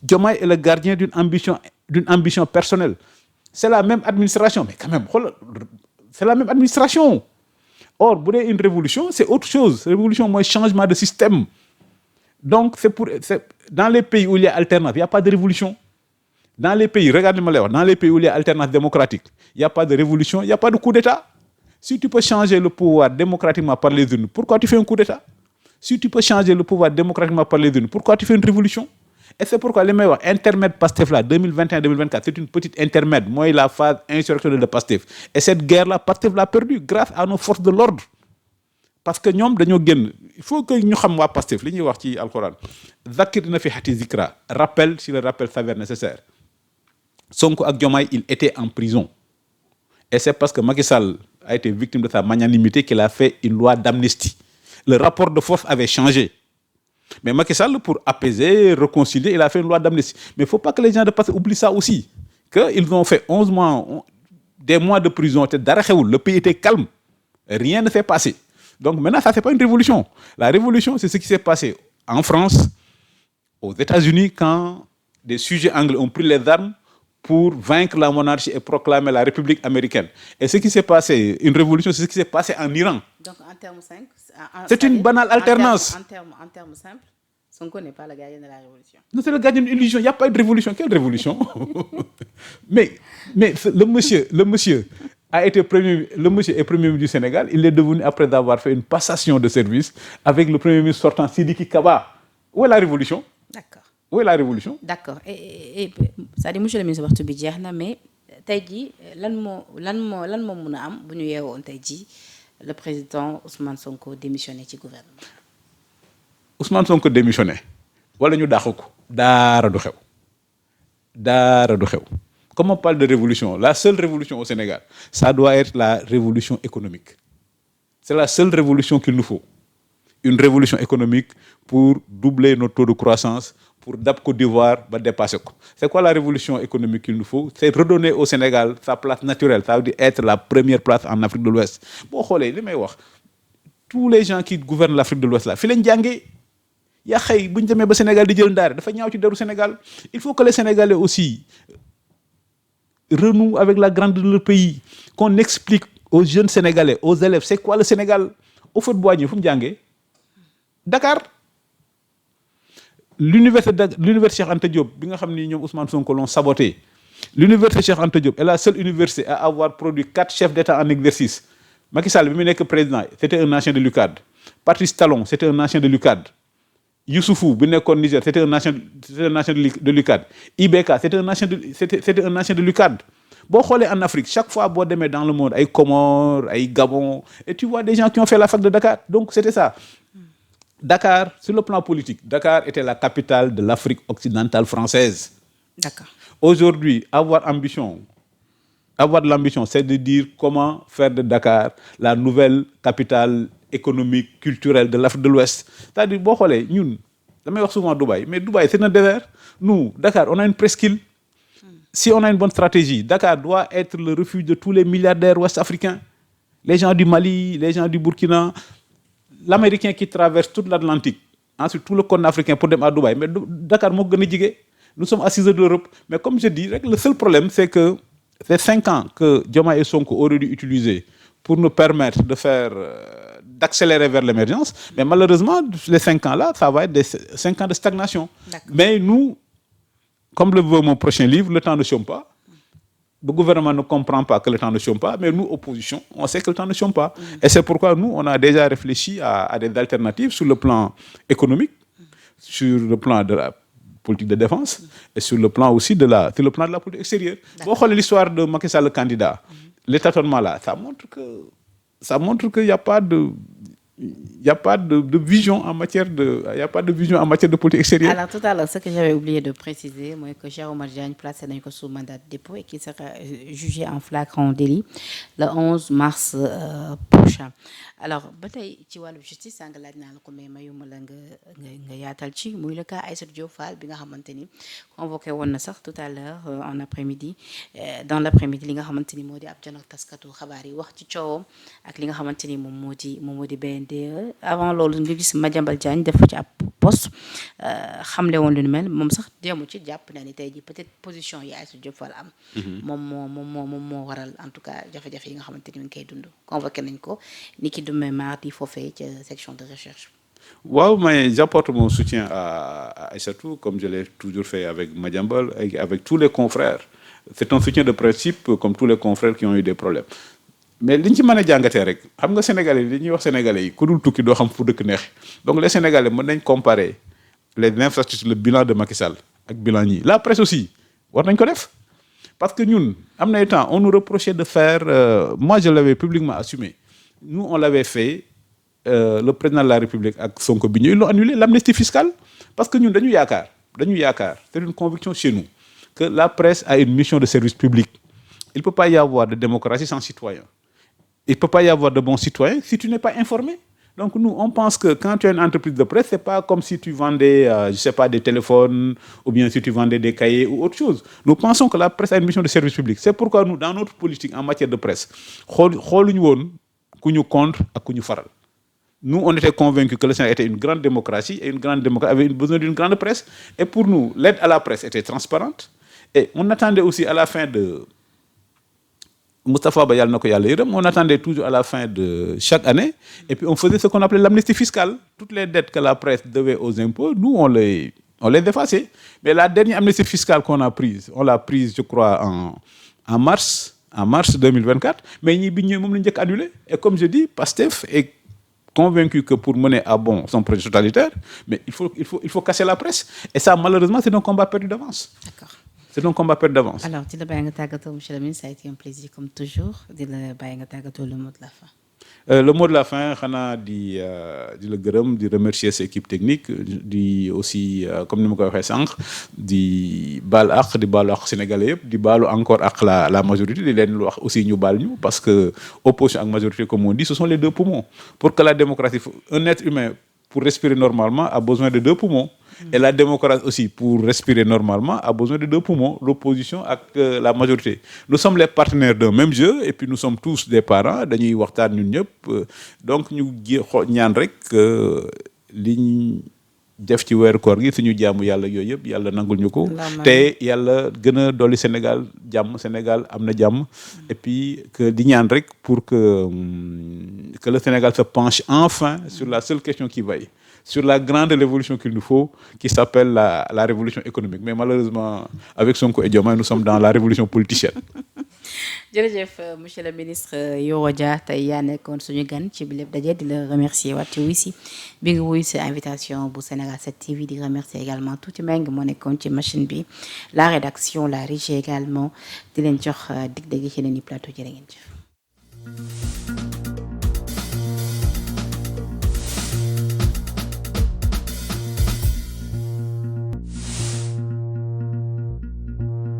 Diomaye est le gardien d'une ambition personnelle. C'est la même administration. Mais quand même, c'est la même administration. Or, vous avez une révolution, c'est autre chose. Révolution, c'est un changement de système. Donc, dans les pays où il y a alternance, il n'y a pas de révolution. Dans les pays, regardez-moi dans les pays où il y a alternance démocratique, il n'y a pas de révolution, il n'y a pas de coup d'État. Si tu peux changer le pouvoir démocratiquement par les urnes, pourquoi tu fais un coup d'État? Si tu peux changer le pouvoir démocratiquement par les urnes, pourquoi tu fais une révolution? Et c'est pourquoi les meilleurs intermède Pastef là, 2021-2024, c'est une petite intermède. Moi, la phase insurrectionnelle de Pastef. Et cette guerre-là, Pastef l'a perdue grâce à nos forces de l'ordre. parce que ñoom dañoo génn il faut que ñu xam waa Pastef li ñuy wax ci alxuraan zakir na fi hati zikra rappel si le rappel s'avère nécessaire Sonko ak Diomaye il était en prison et c'est parce que Macky Sall a été victime de sa magnanimité qu'il a fait une loi d'amnistie le rapport de force avait changé mais Macky Sall pour apaiser réconcilier il a fait une loi d'amnistie mais il faut pas que les gens de Pastef oublient ça aussi que ils ont fait 11 mois des mois de prison te dara xewul le pays était calme rien ne s'est passé donc maintenant ça c'est pas une révolution la révolution c'est ce qui s'est passé en France aux États-Unis quand des sujets anglais ont pris les armes pour vaincre la monarchie et proclamer la République américaine et ce qui s'est passé une révolution c'est ce qui s'est passé en Iran
donc en termes simples
c'est une banale alternance
en termes simples Sonko n'est pas le gardien de la révolution.
Non, c'est le gardien d'une illusion. Il n'y a pas eu de révolution. Quelle révolution? mais le monsieur a été le monsieur est premier ministre du Sénégal. Il est devenu, après avoir fait une passation de service avec le premier ministre sortant, Sidiki Kaba. Où est la révolution?
D'accord.
Où est la révolution?
D'accord. Et c'est-à-dire, monsieur le ministre waxtu bi jeex na mais tey jii lan moo mun a am bu ñu yeewoon tey jii le président Ousmane Sonko démissionné ci gouvernement.
Ousmane Sonko démissionné wala ñu dàq ko daara du xew comme on parle de révolution la seule révolution au Sénégal ça doit être la révolution économique c'est la seule révolution qu'il nous faut une révolution économique pour doubler notre taux de croissance pour dab Côte d'Ivoire ba dépasser ko c'est quoi la révolution économique qu'il nous faut c'est redonner au Sénégal sa place naturelle ça veut dire être la première place en Afrique de l'Ouest boo xoolee li may wax tous les gens qui gouvernent l'Afrique de l'Ouest là fi lañ jàngee yaa xëy bu ñu demee ba Sénégal di jël ndaare dafa ñaaw ci deru Sénégal il faut que les Sénégalais aussi renouent avec la grandeur de leur pays qu'on explique aux jeunes Sénégalais aux élèves c'est quoi le Sénégal Houphouët-Boigny fu mu jàngee Dakar l'université Cheikh Anta Diop bi nga xam ni ñoom Ousmane Sonko l'ont saboté l'université Cheikh Anta Diop est la seule université à avoir produit 4 chefs d'État en exercice Macky Sall bi mu nekk président c'était un ancien de l'UCAD Patrice Talon c'était un ancien de l'UCAD Youssoufou bi nekkoon Niger c'était un ancien de l'UCAD IBK c'était un ancien de l'UCAD boo xoolee en Afrique chaque fois boo demee dans le monde ay Comores ay Gabon et tu vois des gens qui ont fait la fac de Dakar donc c'était ça Dakar sur le plan politique Dakar était la capitale de l'Afrique occidentale française.
D'accord.
Aujourd'hui avoir de l'ambition c'est de dire comment faire de Dakar la nouvelle capitale économique culturelle de l'Afrique de l'Ouest c'est-à-dire boo xoolee ñun damay wax souvent Dubaï mais Dubaï c'est un désert nous Dakar on a une presqu'île si on a une bonne stratégie Dakar doit être le refuge de tous les milliardaires ouest-africains les gens du Mali les gens du Burkina l'Américain qui traverse toute l'Atlantique ensuite tout le continent africain pour dem à Dubaï mais Dakar moo gën a jege nous sommes à 6 heures de l'Europe mais comme je dis rek le seul problème c'est que ces 5 ans que Diomaye et Sonko auraient dû utiliser pour nous permettre d'accélérer vers l'émergence mais malheureusement les 5 ans là ça va être des 5 ans de stagnation. D'accord. Mais nous comme le veut mon prochain livre le temps ne chôme pas. Le gouvernement ne comprend pas que le temps ne chôme pas mais nous opposition on sait que le temps ne chôme pas. Et c'est pourquoi nous on a déjà réfléchi à des alternatives sur le plan économique sur le plan de la politique de défense et sur le plan aussi de la politique extérieure. Boo xoolee l'histoire de Macky Sall le candidat les tâtonnements là ça montre qu'il y a pas de vision en matière de politique extérieure.
Alors tout à l'heure ce que j'avais oublié de préciser mooy que Cheikh Oumar Diagne placé nañu ko sous mandat de dépôt et qui sera jugé en flagrant délit le 11 mars prochain. Alors ba tey ci wàllu justice sànq laaj naa la ko mais mayuma la nga yaatal ci muy le cas Aïssatou Diop Fall bi nga xamante ni convoqué woon na sax tout à l'heure en après-midi dans l'après-midi li nga xamante ni moo di ab janook taskatu xabaar yi wax ci coowam ak li nga xamante ni moom moo di BNDE avant loolu nga gis Madiambal Diagne def ci ab poste xamle woon lu nu mel moom sax déemu ci jàpp na ni tey ji peut-être position yi Aïssatou Diop Fall am moom moo waral en tout cas jafe-jafe yi nga xamante ni mi ngi koy dund convoqué nañ ko ni ki demain mardi foofee ca section de recherche.
Waaw mais j'apporte mon soutien à Aïssatou comme je l'ai toujours fait avec Madiambal et avec tous les confrères c'est un soutien de principe comme tous les confrères qui ont eu des problèmes mais liñ ci mën a jàngatee rek xam nga sénégalais yi li ñuy wax sénégalais yi ku dul tukki doo xam fu dëkk neex donc les sénégalais mën nañ comparer les infrastructures le bilan de Macky Sall ak bilan ñi la presse aussi war nañ ko def parce que ñun am na temps on nous reprochait de faire moi je l'avais publiquement assumé nous on l'avait fait le président de la République ak Sonko bi ils l'ont annulé l'amnistie fiscale parce que ñun dañu yaakaar c'est une conviction chez nous que la presse a une mission de service public. Il peut pas y avoir de démocratie sans citoyens. Il peut pas y avoir de bons citoyens si tu n'es pas informé. Donc nous, on pense que quand tu as une entreprise de presse, c'est pas comme si tu vendais, je sais pas, des téléphones ou bien si tu vendais des cahiers ou autre chose. Nous pensons que la presse a une mission de service public. C'est pourquoi nous, dans notre politique en matière de presse, xooluñu woon ku ñu contre ak ku ñu faral. Nous, on était convaincus que le Sénégal était une grande démocratie et une grande démocratie avait besoin d'une grande presse. Et pour nous, l'aide à la presse était transparente. Et on attendait aussi à la fin de Moustapha Ba yàlla na ko yàlla yërëm, on attendait toujours à la fin de chaque année et puis on faisait ce qu'on appelait l'amnistie fiscale. Toutes les dettes que la presse devait aux impôts, nous on les effaçait. Mais la dernière amnistie fiscale qu'on a prise, on l'a prise je crois en mars 2024, mais ñi bi ñëw moom la njëkk annulé. Et comme je dis, Pastef est convaincu que pour mener à bon son projet totalitaire, mais il faut casser la presse. Et ça malheureusement c'est un combat perdu d'avance.
D'accord.
C'est un combat perdu d'avance.
Alors di la bàyyi nga tàggatoo monsieur le ministre, ça a été un plaisir comme toujours. Di la bàyyi nga tàggatoo le mot de la fin.
Le mot de la fin xanaa di la gërëm di remercier sa équipe technique di aussi comme ni ma ko waxee sànq di baalu àq sénégalais yëpp di baalu encore àq la majorité di leen wax aussi ñu baal ñu parce que opposition ak majorité comme on dit ce sont les deux poumons. Pour que la démocratie, un être humain pour respirer normalement a besoin de deux poumons. Et la démocratie aussi, pour respirer normalement, a besoin de deux poumons, l'opposition et la majorité. Nous sommes les partenaires d'un même jeu et puis nous sommes tous des parents, dañuy waxtaan ñun ñëpp. Donc ñu ñaan rek liñ def ci weeru koor gi suñu jaamu yàlla yooyu yëpp yàlla nangul ñu ko. te yàlla gën a dolli Sénégal jàmm, Sénégal am na jàmm. Et puis que di ñaan rek pour que le Sénégal se penche enfin sur la seule question qui vaille. Sur la grande révolution qu'il nous faut, qui s'appelle la révolution économique. Mais malheureusement, avec Sonko et Diomaye, nous sommes dans la révolution politicienne.
jërëjëf monsieur le ministre Yoro Dia tey yaa nekkoon suñu gan ci bi lépp daje di la remercier waat ci wuy si bi nga wuy si invitation bu Sénégal 7 TV di remercier également tuuti Mbengue moo nekkoon ci machine bi la rédaction la régie également di leen jox dig daje ci leen i plateau jërë ngeen jëf